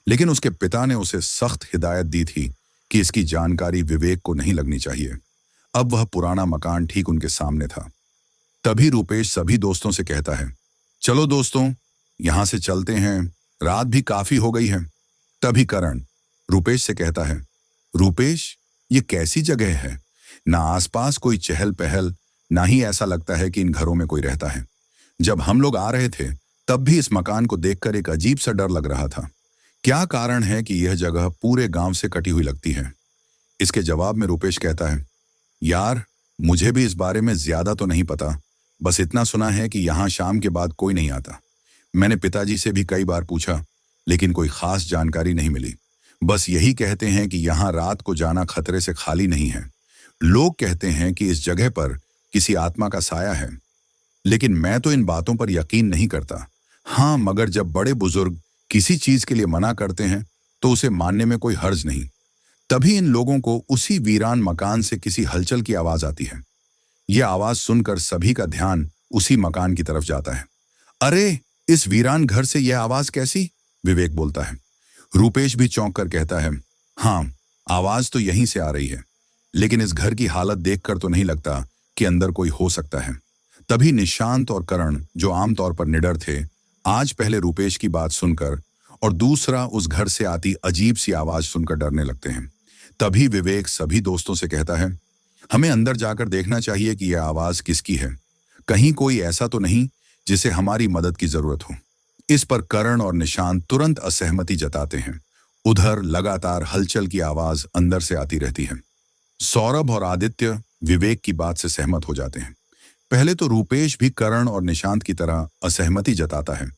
लेकिन उसके पिता ने उसे सख्त हिदायत दी थी कि इसकी जानकारी विवेक को नहीं लगनी चाहिए। अब वह पुराना मकान ठीक उनके सामने था। तभी रूपेश सभी दोस्तों से कहता है, चलो दोस्तों, यहां से चलते हैं, रात भी काफी हो गई है। तभी करण रूपेश से कहता है, रूपेश, ये कैसी जगह है? ना आसपास कोई चहल पहल, ना ही ऐसा लगता है कि इन घरों में कोई रहता है। जब हम लोग आ रहे थे तब भी इस मकान को देखकर एक अजीब सा डर लग रहा था। क्या कारण है कि यह जगह पूरे गांव से कटी हुई लगती है? इसके जवाब में रूपेश कहता है, यार, मुझे भी इस बारे में ज्यादा तो नहीं पता, बस इतना सुना है कि यहाँ शाम के बाद कोई नहीं आता। मैंने पिताजी से भी कई बार पूछा, लेकिन कोई खास जानकारी नहीं मिली। बस यही कहते हैं कि यहाँ रात को जाना खतरे से खाली नहीं है। लोग कहते हैं कि इस जगह पर किसी आत्मा का साया है, लेकिन मैं तो इन बातों पर यकीन नहीं करता। हाँ, मगर जब बड़े बुजुर्ग किसी चीज के लिए मना करते हैं तो उसे मानने में कोई हर्ज नहीं। तभी इन लोगों को उसी वीरान मकान से किसी हलचल की आवाज आती है। यह आवाज सुनकर सभी का ध्यान उसी मकान की तरफ जाता है। अरे, इस वीरान घर से यह आवाज कैसी? विवेक बोलता है। रूपेश भी चौंक कर कहता है, हाँ, आवाज तो यहीं से आ रही है, लेकिन इस घर की हालत देखकर तो नहीं लगता कि अंदर कोई हो सकता है। तभी निशांत और करण, जो आमतौर पर निडर थे, आज पहले रूपेश की बात सुनकर और दूसरा उस घर से आती अजीब सी आवाज सुनकर डरने लगते हैं। तभी विवेक सभी दोस्तों से कहता है, हमें अंदर जाकर देखना चाहिए कि यह आवाज किसकी है। कहीं कोई ऐसा तो नहीं जिसे हमारी मदद की जरूरत हो। इस पर करण और निशांत तुरंत असहमति जताते हैं। उधर लगातार हलचल की आवाज अंदर से आती रहती है। सौरभ और आदित्य विवेक की बात से सहमत हो जाते हैं। पहले तो रूपेश भी करण और निशांत की तरह असहमति जताता है,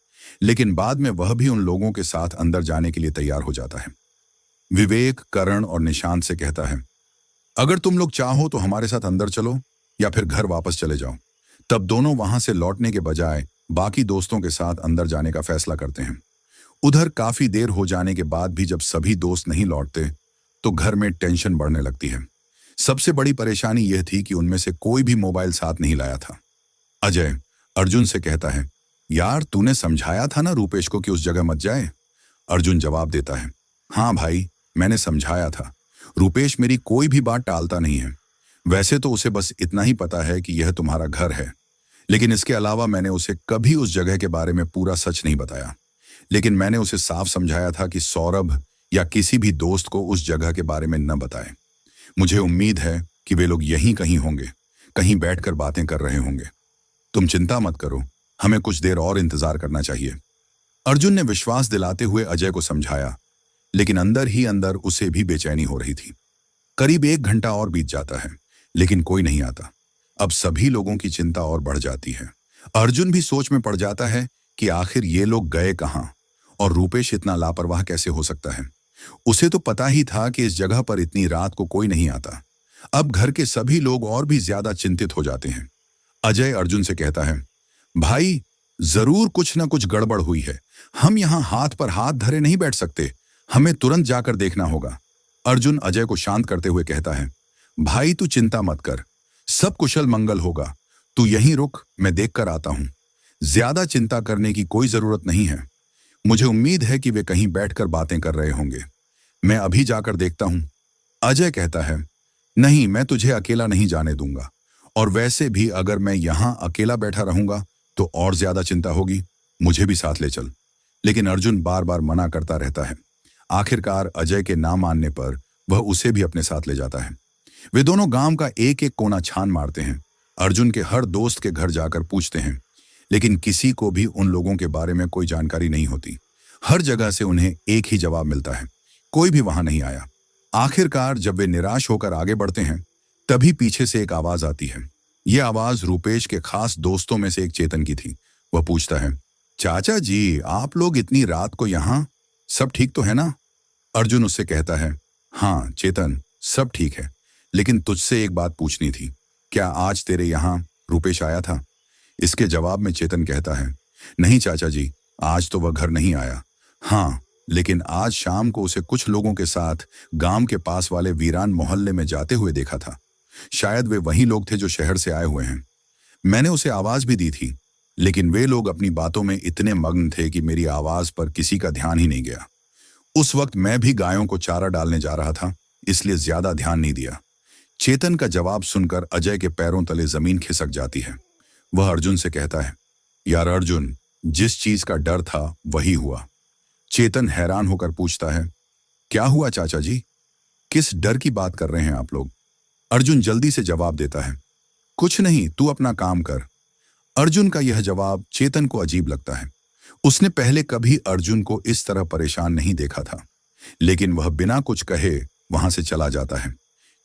लेकिन बाद में वह भी उन लोगों के साथ अंदर जाने के लिए तैयार हो जाता है। विवेक करण और निशांत से कहता है, अगर तुम लोग चाहो तो हमारे साथ अंदर चलो या फिर घर वापस चले जाओ। तब दोनों वहां से लौटने के बजाय बाकी दोस्तों के साथ अंदर जाने का फैसला करते हैं। उधर काफी देर हो जाने के बाद भी जब सभी दोस्त नहीं लौटते तो घर में टेंशन बढ़ने लगती है। सबसे बड़ी परेशानी यह थी कि उनमें से कोई भी मोबाइल साथ नहीं लाया था। अजय अर्जुन से कहता है, यार, तूने समझाया था ना रूपेश को कि उस जगह मत जाए? अर्जुन जवाब देता है, हाँ भाई, मैंने समझाया था। रूपेश मेरी कोई भी बात टालता नहीं है। वैसे तो उसे बस इतना ही पता है कि यह तुम्हारा घर है, लेकिन इसके अलावा मैंने उसे कभी उस जगह के बारे में पूरा सच नहीं बताया। लेकिन मैंने उसे साफ समझाया था कि सौरभ या किसी भी दोस्त को उस जगह के बारे में न बताए। मुझे उम्मीद है कि वे लोग यहीं कहीं होंगे, कहीं बैठकर बातें कर रहे होंगे। तुम चिंता मत करो, हमें कुछ देर और इंतजार करना चाहिए। अर्जुन ने विश्वास दिलाते हुए अजय को समझाया, लेकिन अंदर ही अंदर उसे भी बेचैनी हो रही थी। करीब 1 घंटा और बीत जाता है, लेकिन कोई नहीं आता। अब सभी लोगों की चिंता और बढ़ जाती है। अर्जुन भी सोच में पड़ जाता है कि आखिर ये लोग गए कहां और रूपेश इतना लापरवाह कैसे हो सकता है। उसे तो पता ही था कि इस जगह पर इतनी रात को कोई नहीं आता। अब घर के सभी लोग और भी ज्यादा चिंतित हो जाते हैं। अजय अर्जुन से कहता है, भाई, जरूर कुछ ना कुछ गड़बड़ हुई है। हम यहाँ हाथ पर हाथ धरे नहीं बैठ सकते, हमें तुरंत जाकर देखना होगा। अर्जुन अजय को शांत करते हुए कहता है, भाई, तू चिंता मत कर, सब कुशल मंगल होगा। तू यहीं रुक, मैं देख कर आता हूं। ज्यादा चिंता करने की कोई जरूरत नहीं है। मुझे उम्मीद है कि वे कहीं बैठकर बातें कर रहे होंगे। मैं अभी जाकर देखता हूं। अजय कहता है, नहीं, मैं तुझे अकेला नहीं जाने दूंगा, और वैसे भी अगर मैं यहां अकेला बैठा रहूंगा तो और ज्यादा चिंता होगी। मुझे भी साथ ले चल। लेकिन अर्जुन बार बार मना करता रहता है। आखिरकार अजय के ना मानने पर वह उसे भी अपने साथ ले जाता है। वे दोनों गांव का एक एक कोना छान मारते हैं, अर्जुन के हर दोस्त के घर जाकर पूछते हैं, लेकिन किसी को भी उन लोगों के बारे में कोई जानकारी नहीं होती। हर जगह से उन्हें एक ही जवाब मिलता है, कोई भी वहां नहीं आया। आखिरकार जब वे निराश होकर आगे बढ़ते हैं, तभी पीछे से एक आवाज आती है। यह आवाज रूपेश के खास दोस्तों में से एक चेतन की थी। वह पूछता है, चाचा जी, आप लोग इतनी रात को यहाँ, सब ठीक तो है ना? अर्जुन उससे कहता है, हाँ चेतन, सब ठीक है, लेकिन तुझसे एक बात पूछनी थी। क्या आज तेरे यहाँ रूपेश आया था? इसके जवाब में चेतन कहता है, नहीं चाचा जी, आज तो वह घर नहीं आया। हाँ, लेकिन आज शाम को उसे कुछ लोगों के साथ गांव के पास वाले वीरान मोहल्ले में जाते हुए देखा था। शायद वे वही लोग थे जो शहर से आए हुए हैं। मैंने उसे आवाज भी दी थी, लेकिन वे लोग अपनी बातों में इतने मग्न थे कि मेरी आवाज पर किसी का ध्यान ही नहीं गया। उस वक्त मैं भी गायों को चारा डालने जा रहा था, इसलिए ज्यादा ध्यान नहीं दिया। चेतन का जवाब सुनकर अजय के पैरों तले जमीन खिसक जाती है। वह अर्जुन से कहता है, यार अर्जुन, जिस चीज का डर था वही हुआ। चेतन हैरान होकर पूछता है, क्या हुआ चाचा जी? किस डर की बात कर रहे हैं आप लोग? अर्जुन जल्दी से जवाब देता है, कुछ नहीं, तू अपना काम कर। अर्जुन का यह जवाब चेतन को अजीब लगता है। उसने पहले कभी अर्जुन को इस तरह परेशान नहीं देखा था, लेकिन वह बिना कुछ कहे वहां से चला जाता है।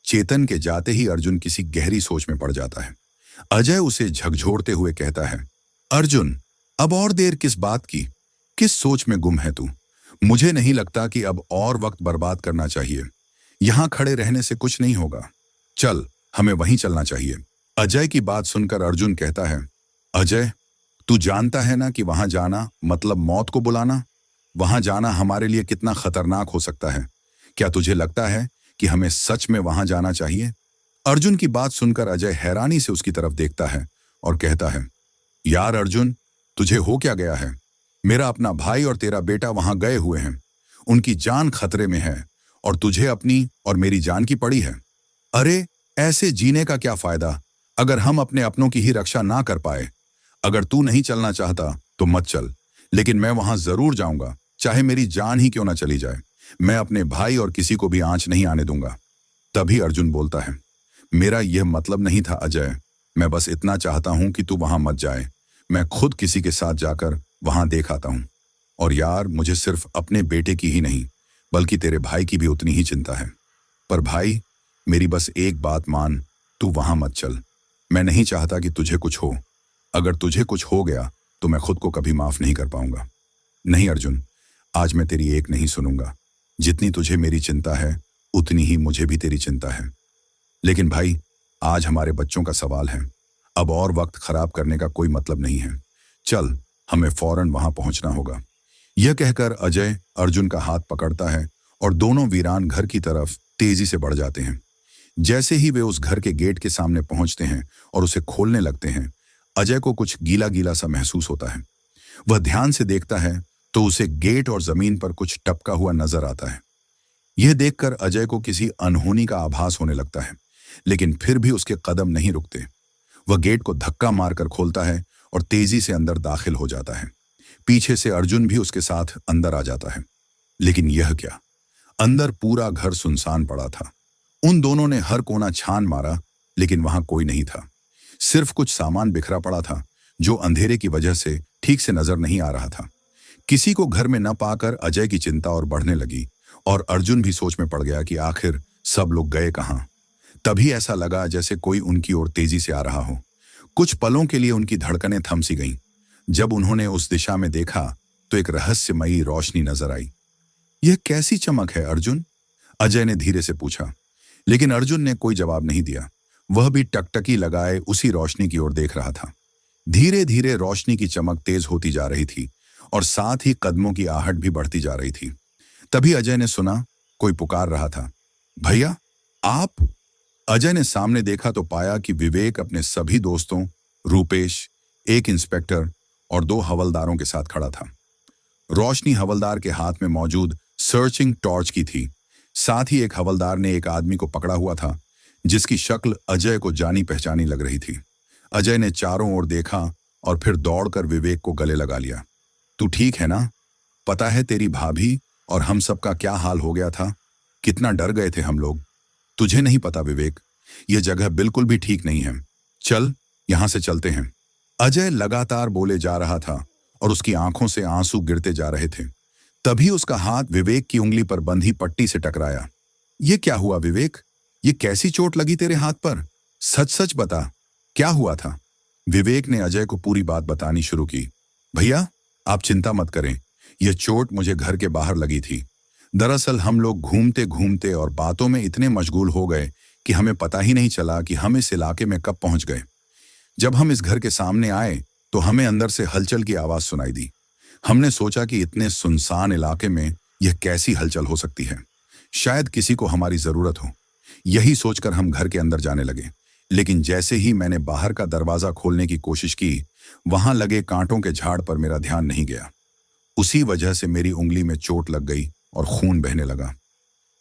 चेतन के जाते ही अर्जुन किसी गहरी सोच में पड़ जाता है। अजय उसे झकझोरते हुए कहता है, अर्जुन, अब और देर किस बात की? किस सोच में गुम है तू? मुझे नहीं लगता कि अब और वक्त बर्बाद करना चाहिए। यहां खड़े रहने से कुछ नहीं होगा। चल, हमें वहीं चलना चाहिए। अजय की बात सुनकर अर्जुन कहता है, अजय, तू जानता है ना कि वहां जाना मतलब मौत को बुलाना। वहां जाना हमारे लिए कितना खतरनाक हो सकता है। क्या तुझे लगता है कि हमें सच में वहां जाना चाहिए? अर्जुन की बात सुनकर अजय हैरानी से उसकी तरफ देखता है और कहता है, यार अर्जुन, तुझे हो क्या गया है? मेरा अपना भाई और तेरा बेटा वहां गए हुए हैं। उनकी जान खतरे में है और तुझे अपनी और मेरी जान की पड़ी है। अरे, ऐसे जीने का क्या फायदा अगर हम अपने अपनों की ही रक्षा ना कर पाए? अगर तू नहीं चलना चाहता तो मत चल, लेकिन मैं वहां जरूर जाऊंगा, चाहे मेरी जान ही क्यों ना चली जाए। मैं अपने भाई और किसी को भी आंच नहीं आने दूंगा। तभी अर्जुन बोलता है, मेरा यह मतलब नहीं था अजय, मैं बस इतना चाहता हूं कि तू वहां मत जाए। मैं खुद किसी के साथ जाकर वहां देख आता हूं। और यार, मुझे सिर्फ अपने बेटे की ही नहीं, बल्कि तेरे भाई की भी उतनी ही चिंता है। पर भाई, मेरी बस एक बात मान, तू वहां मत चल। मैं नहीं चाहता कि तुझे कुछ हो। अगर तुझे कुछ हो गया तो मैं खुद को कभी माफ नहीं कर पाऊंगा। नहीं अर्जुन, आज मैं तेरी एक नहीं सुनूंगा। जितनी तुझे मेरी चिंता है, उतनी ही मुझे भी तेरी चिंता है। लेकिन भाई, आज हमारे बच्चों का सवाल है। अब और वक्त खराब करने का कोई मतलब नहीं है। चल, हमें फौरन वहां पहुंचना होगा। यह कहकर अजय अर्जुन का हाथ पकड़ता है और दोनों वीरान घर की तरफ तेजी से बढ़ जाते हैं। जैसे ही वे उस घर के गेट के सामने पहुंचते हैं और उसे खोलने लगते हैं, अजय को कुछ गीला गीला सा महसूस होता है। वह ध्यान से देखता है तो उसे गेट और जमीन पर कुछ टपका हुआ नजर आता है। यह देखकर अजय को किसी अनहोनी का आभास होने लगता है, लेकिन फिर भी उसके कदम नहीं रुकते। वह गेट को धक्का मारकर खोलता है और तेजी से अंदर दाखिल हो जाता है। पीछे से अर्जुन भी उसके साथ अंदर आ जाता है। लेकिन यह क्या, अंदर पूरा घर सुनसान पड़ा था। उन दोनों ने हर कोना छान मारा, लेकिन वहां कोई नहीं था। सिर्फ कुछ सामान बिखरा पड़ा था, जो अंधेरे की वजह से ठीक से नजर नहीं आ रहा था। किसी को घर में न पाकर अजय की चिंता और बढ़ने लगी और अर्जुन भी सोच में पड़ गया कि आखिर सब लोग गए कहां। तभी ऐसा लगा जैसे कोई उनकी ओर तेजी से आ रहा हो। कुछ पलों के लिए उनकी धड़कनें थम सी गईं। जब उन्होंने उस दिशा में देखा तो एक रहस्यमयी रोशनी नजर आई। यह कैसी चमक है अर्जुन? अजय ने धीरे से पूछा। लेकिन अर्जुन ने कोई जवाब नहीं दिया। वह भी टकटकी लगाए उसी रोशनी की ओर देख रहा था। धीरे धीरे रोशनी की चमक तेज होती जा रही थी और साथ ही कदमों की आहट भी बढ़ती जा रही थी। तभी अजय ने सुना कोई पुकार रहा था, भैया, आप? अजय ने सामने देखा तो पाया कि विवेक अपने सभी दोस्तों, रूपेश, एक इंस्पेक्टर और 2 हवलदारों के साथ खड़ा था। रोशनी हवलदार के हाथ में मौजूद सर्चिंग टॉर्च की थी। साथ ही एक हवलदार ने एक आदमी को पकड़ा हुआ था, जिसकी शक्ल अजय को जानी पहचानी लग रही थी। अजय ने चारों ओर देखा और फिर दौड़कर विवेक को गले लगा लिया। तू ठीक है ना? पता है तेरी भाभी और हम सब का क्या हाल हो गया था? कितना डर गए थे हम लोग। तुझे नहीं पता विवेक, यह जगह बिल्कुल भी ठीक नहीं है। चल, यहां से चलते हैं। अजय लगातार बोले जा रहा था और उसकी आंखों से आंसू गिरते जा रहे थे। तभी उसका हाथ विवेक की उंगली पर बंधी पट्टी से टकराया। ये क्या हुआ विवेक? ये कैसी चोट लगी तेरे हाथ पर? सच सच बता, क्या हुआ था? विवेक ने अजय को पूरी बात बतानी शुरू की। भैया, आप चिंता मत करें, यह चोट मुझे घर के बाहर लगी थी। दरअसल हम लोग घूमते घूमते और बातों में इतने मशगूल हो गए कि हमें पता ही नहीं चला कि हम इस इलाके में कब पहुंच गए। जब हम इस घर के सामने आए तो हमें अंदर से हलचल की आवाज सुनाई दी। हमने सोचा कि इतने सुनसान इलाके में यह कैसी हलचल हो सकती है, शायद किसी को हमारी जरूरत हो। यही सोचकर हम घर के अंदर जाने लगे, लेकिन जैसे ही मैंने बाहर का दरवाजा खोलने की कोशिश की, वहां लगे कांटों के झाड़ पर मेरा ध्यान नहीं गया। उसी वजह से मेरी उंगली में चोट लग गई और खून बहने लगा।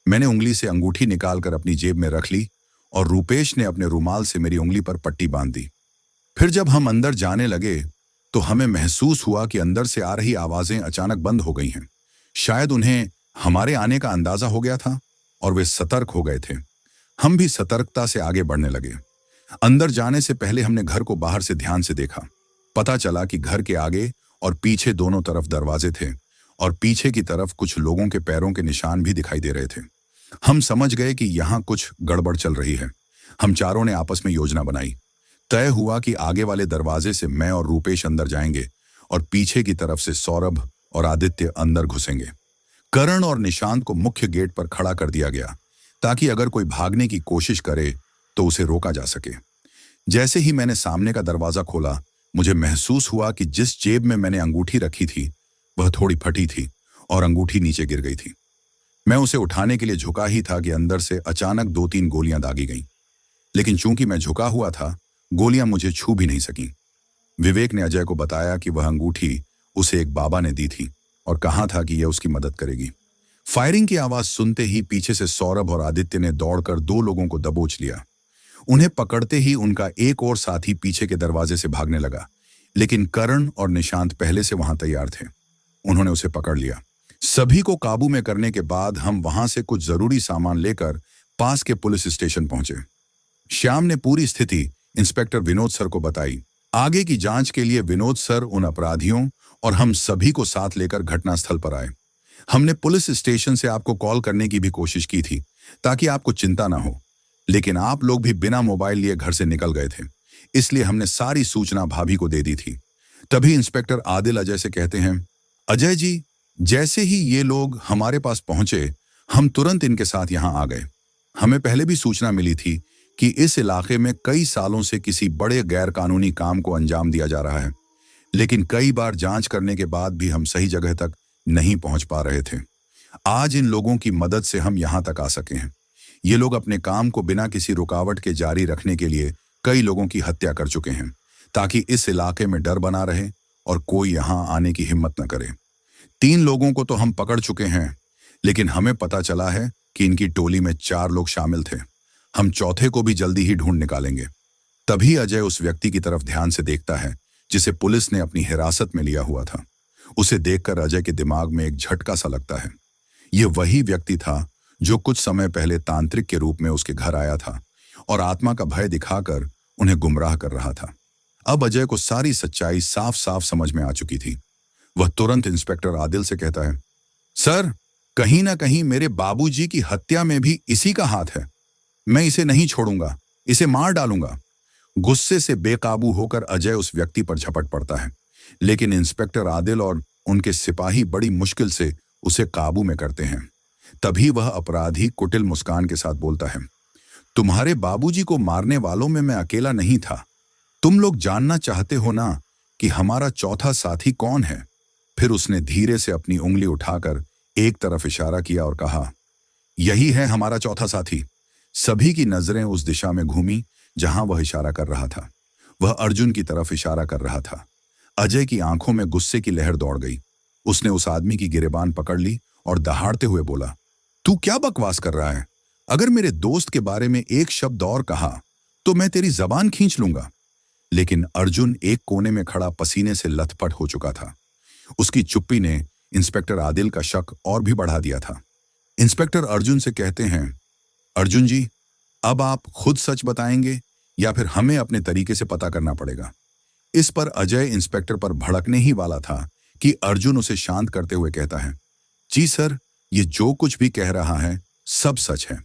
मैंने उंगली से अंगूठी निकालकर अपनी जेब में रख ली और रूपेश ने अपने रुमाल से मेरी उंगली पर पट्टी बांध दी। फिर जब हम अंदर जाने लगे तो हमें महसूस हुआ कि अंदर से आ रही आवाजें अचानक बंद हो गई हैं। शायद उन्हें हमारे आने का अंदाजा हो गया था और वे सतर्क हो गए थे। हम भी सतर्कता से आगे बढ़ने लगे। अंदर जाने से पहले हमने घर को बाहर से ध्यान से देखा। पता चला कि घर के आगे और पीछे दोनों तरफ दरवाजे थे और पीछे की तरफ कुछ लोगों के पैरों के निशान भी दिखाई दे रहे थे। हम समझ गए कि यहाँ कुछ गड़बड़ चल रही है। हम चारों ने आपस में योजना बनाई। तय हुआ कि आगे वाले दरवाजे से मैं और रूपेश अंदर जाएंगे और पीछे की तरफ से सौरभ और आदित्य अंदर घुसेंगे। करण और निशांत को मुख्य गेट पर खड़ा कर दिया गया ताकि अगर कोई भागने की कोशिश करे तो उसे रोका जा सके। जैसे ही मैंने सामने का दरवाजा खोला, मुझे महसूस हुआ कि जिस जेब में मैंने अंगूठी रखी थी वह थोड़ी फटी थी और अंगूठी नीचे गिर गई थी। मैं उसे उठाने के लिए झुका ही था कि अंदर से अचानक 2-3 गोलियां दागी गईं। लेकिन चूंकि मैं झुका हुआ था, गोलियां मुझे छू भी नहीं सकीं। विवेक ने अजय को बताया कि वह अंगूठी उसे एक बाबा ने दी थी और कहा था कि यह उसकी मदद करेगी। फायरिंग की आवाज सुनते ही पीछे से सौरभ और आदित्य ने दौड़कर 2 लोगों को दबोच लिया। उन्हें पकड़ते ही उनका एक और साथी पीछे के दरवाजे से भागने लगा, लेकिन करण और निशांत पहले से वहां तैयार थे। उन्होंने उसे पकड़ लिया। सभी को काबू में करने के बाद हम वहां से कुछ जरूरी सामान लेकर पास के पुलिस स्टेशन पहुंचे। श्याम ने पूरी स्थिति इंस्पेक्टर विनोद सर को बताई। आगे की जांच के लिए विनोद सर उन अपराधियों और हम सभी को साथ लेकर घटनास्थल पर आए। हमने पुलिस स्टेशन से आपको कॉल करने की भी कोशिश की थी ताकि आपको चिंता ना हो, लेकिन आप लोग भी बिना मोबाइल लिए घर से निकल गए थे, इसलिए हमने सारी सूचना भाभी को दे दी थी। तभी इंस्पेक्टर आदिल अजय से कहते हैं, अजय जी, जैसे ही ये लोग हमारे पास पहुंचे, हम तुरंत इनके साथ यहां आ गए। हमें पहले भी सूचना मिली थी कि इस इलाके में कई सालों से किसी बड़े गैर कानूनी काम को अंजाम दिया जा रहा है, लेकिन कई बार जांच करने के बाद भी हम सही जगह तक नहीं पहुंच पा रहे थे। आज इन लोगों की मदद से हम यहां तक आ सके हैं। ये लोग अपने काम को बिना किसी रुकावट के जारी रखने के लिए कई लोगों की हत्या कर चुके हैं, ताकि इस इलाके में डर बना रहे और कोई यहां आने की हिम्मत न करे। 3 लोगों को तो हम पकड़ चुके हैं, लेकिन हमें पता चला है कि इनकी टोली में 4 लोग शामिल थे। हम चौथे को भी जल्दी ही ढूंढ निकालेंगे। तभी अजय उस व्यक्ति की तरफ ध्यान से देखता है जिसे पुलिस ने अपनी हिरासत में लिया हुआ था। उसे देखकर अजय के दिमाग में एक झटका सा लगता है। यह वही व्यक्ति था जो कुछ समय पहले तांत्रिक के रूप में उसके घर आया था और आत्मा का भय दिखाकर उन्हें गुमराह कर रहा था। अब अजय को सारी सच्चाई साफ साफ समझ में आ चुकी थी। वह तुरंत इंस्पेक्टर आदिल से कहता है, सर, कहीं ना कहीं मेरे बाबूजी की हत्या में भी इसी का हाथ है। मैं इसे नहीं छोड़ूंगा, इसे मार डालूंगा। गुस्से से बेकाबू होकर अजय उस व्यक्ति पर झपट पड़ता है, लेकिन इंस्पेक्टर आदिल और उनके सिपाही बड़ी मुश्किल से उसे काबू में करते हैं। तभी वह अपराधी कुटिल मुस्कान के साथ बोलता है, तुम्हारे बाबूजी को मारने वालों में मैं अकेला नहीं था। तुम लोग जानना चाहते हो ना कि हमारा चौथा साथी कौन है? फिर उसने धीरे से अपनी उंगली उठाकर एक तरफ इशारा किया और कहा, यही है हमारा चौथा साथी। सभी की नजरें उस दिशा में घूमी जहां वह इशारा कर रहा था। वह अर्जुन की तरफ इशारा कर रहा था। अजय की आंखों में गुस्से की लहर दौड़ गई। उसने उस आदमी की गिरेबान पकड़ ली और दहाड़ते हुए बोला, तू क्या बकवास कर रहा है? अगर मेरे दोस्त के बारे में एक शब्द और कहा तो मैं तेरी जबान खींच लूंगा। लेकिन अर्जुन एक कोने में खड़ा पसीने से लथपथ हो चुका था। उसकी चुप्पी ने इंस्पेक्टर आदिल का शक और भी बढ़ा दिया था। इंस्पेक्टर अर्जुन से कहते हैं, अर्जुन जी, अब आप खुद सच बताएंगे या फिर हमें अपने तरीके से पता करना पड़ेगा? इस पर अजय इंस्पेक्टर पर भड़कने ही वाला था कि अर्जुन उसे शांत करते हुए कहता है, जी सर, ये जो कुछ भी कह रहा है सब सच है।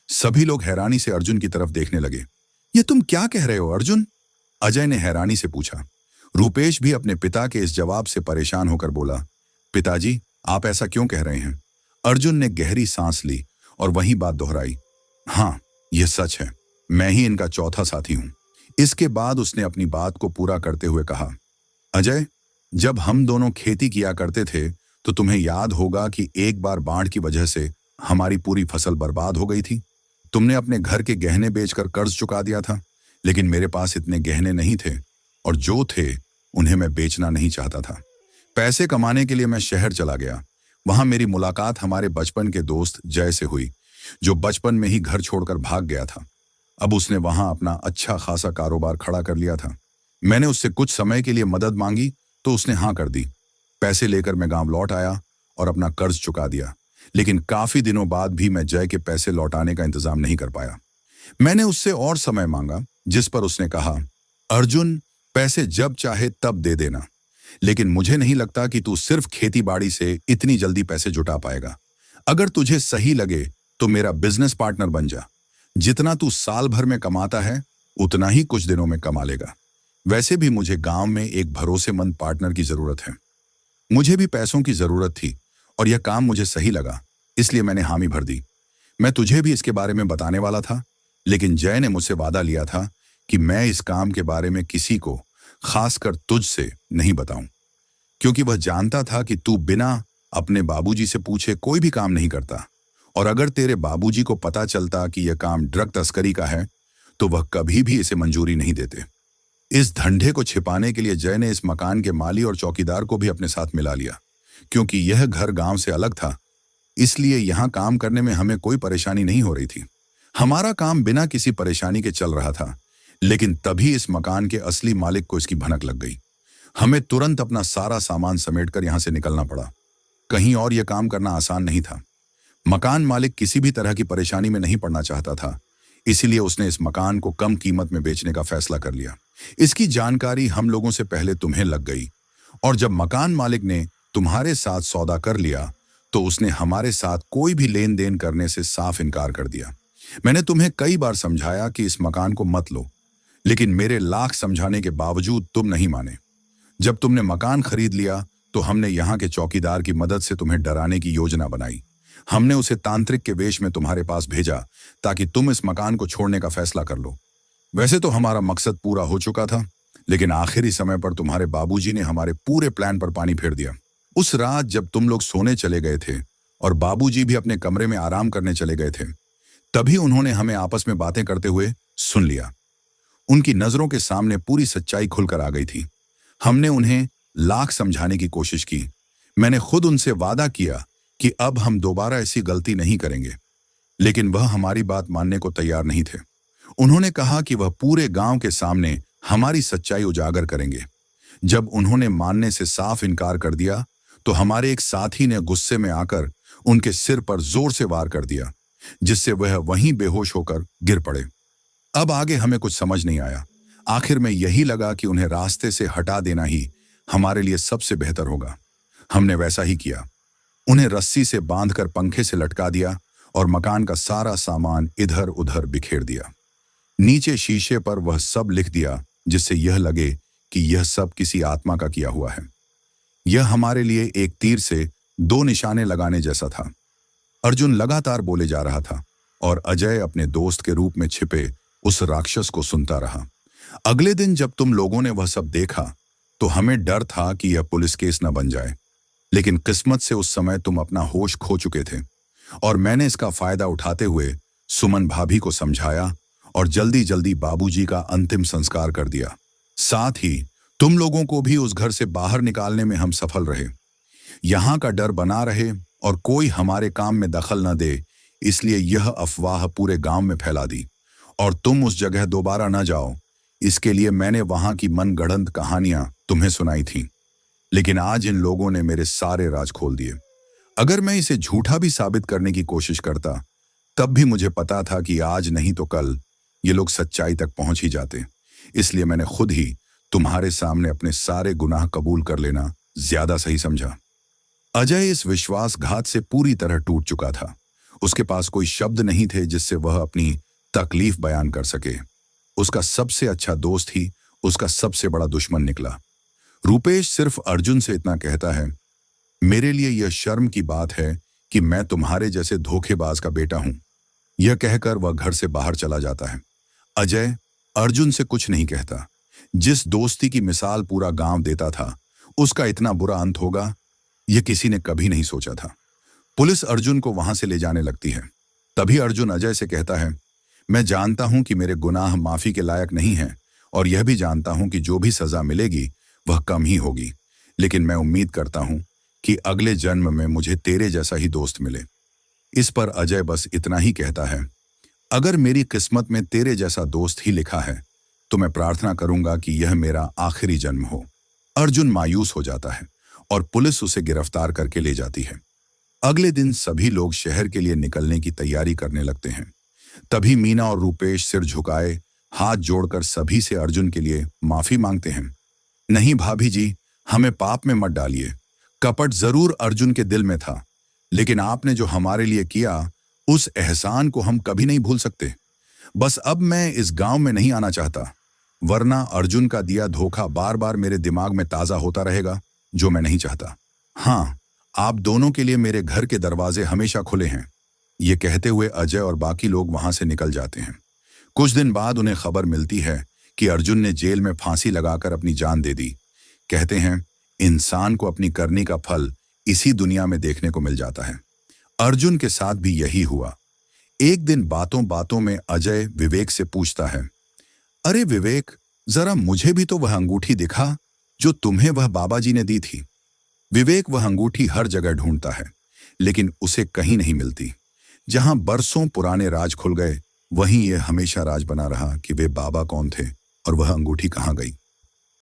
सभी लोग हैरानी से अर्जुन की तरफ देखने लगे। ये तुम क्या कह रहे हो अर्जुन? अजय ने हैरानी से पूछा। रूपेश भी अपने पिता के इस जवाब से परेशान होकर बोला, पिताजी, आप ऐसा क्यों कह रहे हैं? अर्जुन ने गहरी सांस ली और वही बात दोहराई, हाँ, यह सच है, मैं ही इनका चौथा साथी हूं। इसके बाद उसने अपनी बात को पूरा करते हुए कहा, अजय, जब हम दोनों खेती किया करते थे तो तुम्हें याद होगा कि एक बार बाढ़ की वजह से हमारी पूरी फसल बर्बाद हो गई थी। तुमने अपने घर के गहने बेचकर कर्ज चुका दिया था, लेकिन मेरे पास इतने गहने नहीं थे और जो थे उन्हें मैं बेचना नहीं चाहता था। पैसे कमाने के लिए मैं शहर चला गया। वहां मेरी मुलाकात हमारे बचपन के दोस्त जय से हुई, जो बचपन में ही घर छोड़कर भाग गया था। अब उसने वहां अपना अच्छा खासा कारोबार खड़ा कर लिया था। मैंने उससे कुछ समय के लिए मदद मांगी तो उसने हाँ कर दी। पैसे लेकर मैं गांव लौट आया और अपना कर्ज चुका दिया, लेकिन काफी दिनों बाद भी मैं जय के पैसे लौटाने का इंतजाम नहीं कर पाया। मैंने उससे और समय मांगा, जिस पर उसने कहा, अर्जुन, पैसे जब चाहे तब दे देना, लेकिन मुझे नहीं लगता कि तू सिर्फ खेती बाड़ी से इतनी जल्दी पैसे जुटा पाएगा। अगर तुझे सही लगे तो मेरा बिजनेस पार्टनर बन जा। जितना तू साल भर में कमाता है उतना ही कुछ दिनों में कमा लेगा। वैसे भी मुझे गांव में एक भरोसेमंद पार्टनर की जरूरत है। मुझे भी पैसों की जरूरत थी और यह काम मुझे सही लगा, इसलिए मैंने हामी भर दी। मैं तुझे भी इसके बारे में बताने वाला था, लेकिन जय ने मुझसे वादा लिया था कि मैं इस काम के बारे में किसी को, खासकर तुझसे, नहीं बताऊं, क्योंकि वह जानता था कि तू बिना अपने बाबूजी से पूछे कोई भी काम नहीं करता, और अगर तेरे बाबूजी को पता चलता कि यह काम ड्रग तस्करी का है तो वह कभी भी इसे मंजूरी नहीं देते। इस धंधे को छिपाने के लिए जय ने इस मकान के माली और चौकीदार को भी अपने साथ मिला लिया। क्योंकि यह घर गांव से अलग था, इसलिए यहां काम करने में हमें कोई परेशानी नहीं हो रही थी। हमारा काम बिना किसी परेशानी के चल रहा था, लेकिन तभी इस मकान के असली मालिक को इसकी भनक लग गई। हमें तुरंत अपना सारा सामान समेटकर यहां से निकलना पड़ा। कहीं और यह काम करना आसान नहीं था। मकान मालिक किसी भी तरह की परेशानी में नहीं पड़ना चाहता था, इसीलिए उसने इस मकान को कम कीमत में बेचने का फैसला कर लिया। इसकी जानकारी हम लोगों से पहले तुम्हें लग गई, और जब मकान मालिक ने तुम्हारे साथ सौदा कर लिया तो उसने हमारे साथ कोई भी लेन देन करने से साफ इनकार कर दिया। मैंने तुम्हें कई बार समझाया कि इस मकान को मत लो, लेकिन मेरे लाख समझाने के बावजूद तुम नहीं माने। जब तुमने मकान खरीद लिया तो हमने यहाँ के चौकीदार की मदद से तुम्हें डराने की योजना बनाई। हमने उसे तांत्रिक के वेश में तुम्हारे पास भेजा ताकि तुम इस मकान को छोड़ने का फैसला कर लो। वैसे तो हमारा मकसद पूरा हो चुका था, लेकिन आखिरी समय पर तुम्हारे बाबूजी ने हमारे पूरे प्लान पर पानी फेर दिया। उस रात जब तुम लोग सोने चले गए थे और बाबूजी भी अपने कमरे में आराम करने चले गए थे, तभी उन्होंने हमें आपस में बातें करते हुए सुन लिया। उनकी नजरों के सामने पूरी सच्चाई खुलकर आ गई थी। हमने उन्हें लाख समझाने की कोशिश की। मैंने खुद उनसे वादा किया कि अब हम दोबारा ऐसी गलती नहीं करेंगे, लेकिन वह हमारी बात मानने को तैयार नहीं थे। उन्होंने कहा कि वह पूरे गांव के सामने हमारी सच्चाई उजागर करेंगे। जब उन्होंने मानने से साफ इनकार कर दिया तो हमारे एक साथी ने गुस्से में आकर उनके सिर पर जोर से वार कर दिया, जिससे वह वहीं बेहोश होकर गिर पड़े। अब आगे हमें कुछ समझ नहीं आया। आखिर में यही लगा कि उन्हें रास्ते से हटा देना ही हमारे लिए सबसे बेहतर होगा। हमने वैसा ही किया। उन्हें रस्सी से बांधकर पंखे से लटका दिया और मकान का सारा सामान इधर उधर बिखेर दिया। नीचे शीशे पर वह सब लिख दिया, जिससे यह लगे कि यह सब किसी आत्मा का किया हुआ है। यह हमारे लिए एक तीर से दो निशाने लगाने जैसा था। अर्जुन लगातार बोले जा रहा था और अजय अपने दोस्त के रूप में छिपे उस राक्षस को सुनता रहा। अगले दिन जब तुम लोगों ने वह सब देखा तो हमें डर था कि यह पुलिस केस न बन जाए, लेकिन किस्मत से उस समय तुम अपना होश खो चुके थे और मैंने इसका फायदा उठाते हुए सुमन भाभी को समझाया और जल्दी जल्दी बाबूजी का अंतिम संस्कार कर दिया। साथ ही तुम लोगों को भी उस घर से बाहर निकालने में हम सफल रहे। यहाँ का डर बना रहे और कोई हमारे काम में दखल न दे, इसलिए यह अफवाह पूरे गांव में फैला दी और तुम उस जगह दोबारा न जाओ, इसके लिए मैंने वहां की मनगढ़ंत कहानियां तुम्हें सुनाई थी। लेकिन आज इन लोगों ने मेरे सारे राज खोल दिए। अगर मैं इसे झूठा भी साबित करने की कोशिश करता, तब भी मुझे पता था कि आज नहीं तो कल ये लोग सच्चाई तक पहुंच ही जाते। इसलिए मैंने खुद ही तुम्हारे सामने अपने सारे गुनाह कबूल कर लेना ज्यादा सही समझा। अजय इस विश्वासघात से पूरी तरह टूट चुका था। उसके पास कोई शब्द नहीं थे जिससे वह अपनी तकलीफ बयान कर सके। उसका सबसे अच्छा दोस्त ही उसका सबसे बड़ा दुश्मन निकला। रूपेश सिर्फ अर्जुन से इतना कहता है, मेरे लिए यह शर्म की बात है कि मैं तुम्हारे जैसे धोखेबाज का बेटा हूं। यह कहकर वह घर से बाहर चला जाता है। अजय अर्जुन से कुछ नहीं कहता। जिस दोस्ती की मिसाल पूरा गांव देता था, उसका इतना बुरा अंत होगा, यह किसी ने कभी नहीं सोचा था। पुलिस अर्जुन को वहां से ले जाने लगती है। तभी अर्जुन अजय से कहता है, मैं जानता हूं कि मेरे गुनाह माफी के लायक नहीं हैं और यह भी जानता हूं कि जो भी सजा मिलेगी वह कम ही होगी, लेकिन मैं उम्मीद करता हूं कि अगले जन्म में मुझे तेरे जैसा ही दोस्त मिले। इस पर अजय बस इतना ही कहता है, अगर मेरी किस्मत में तेरे जैसा दोस्त ही लिखा है तो मैं प्रार्थना करूंगा कि यह मेरा आखिरी जन्म हो। अर्जुन मायूस हो जाता है और पुलिस उसे गिरफ्तार करके ले जाती है। अगले दिन सभी लोग शहर के लिए निकलने की तैयारी करने लगते हैं। तभी मीना और रूपेश सिर झुकाए हाथ जोड़कर सभी से अर्जुन के लिए माफी मांगते हैं। नहीं भाभी जी, हमें पाप में मत डालिए। कपट जरूर अर्जुन के दिल में था, लेकिन आपने जो हमारे लिए किया उस एहसान को हम कभी नहीं भूल सकते। बस अब मैं इस गांव में नहीं आना चाहता, वरना अर्जुन का दिया धोखा बार बार मेरे दिमाग में ताजा होता रहेगा, जो मैं नहीं चाहता। हाँ, आप दोनों के लिए मेरे घर के दरवाजे हमेशा खुले हैं। ये कहते हुए अजय और बाकी लोग वहां से निकल जाते हैं। कुछ दिन बाद उन्हें खबर मिलती है कि अर्जुन ने जेल में फांसी लगाकर अपनी जान दे दी। कहते हैं, इंसान को अपनी करनी का फल इसी दुनिया में देखने को मिल जाता है। अर्जुन के साथ भी यही हुआ। एक दिन बातों बातों में अजय विवेक से पूछता है, अरे विवेक, जरा मुझे भी तो वह अंगूठी दिखा जो तुम्हें वह बाबा जी ने दी थी। विवेक वह अंगूठी हर जगह ढूंढता है, लेकिन उसे कहीं नहीं मिलती। जहां बरसों पुराने राज खुल गए, वहीं यह हमेशा राज बना रहा कि वे बाबा कौन थे और वह अंगूठी कहां गई।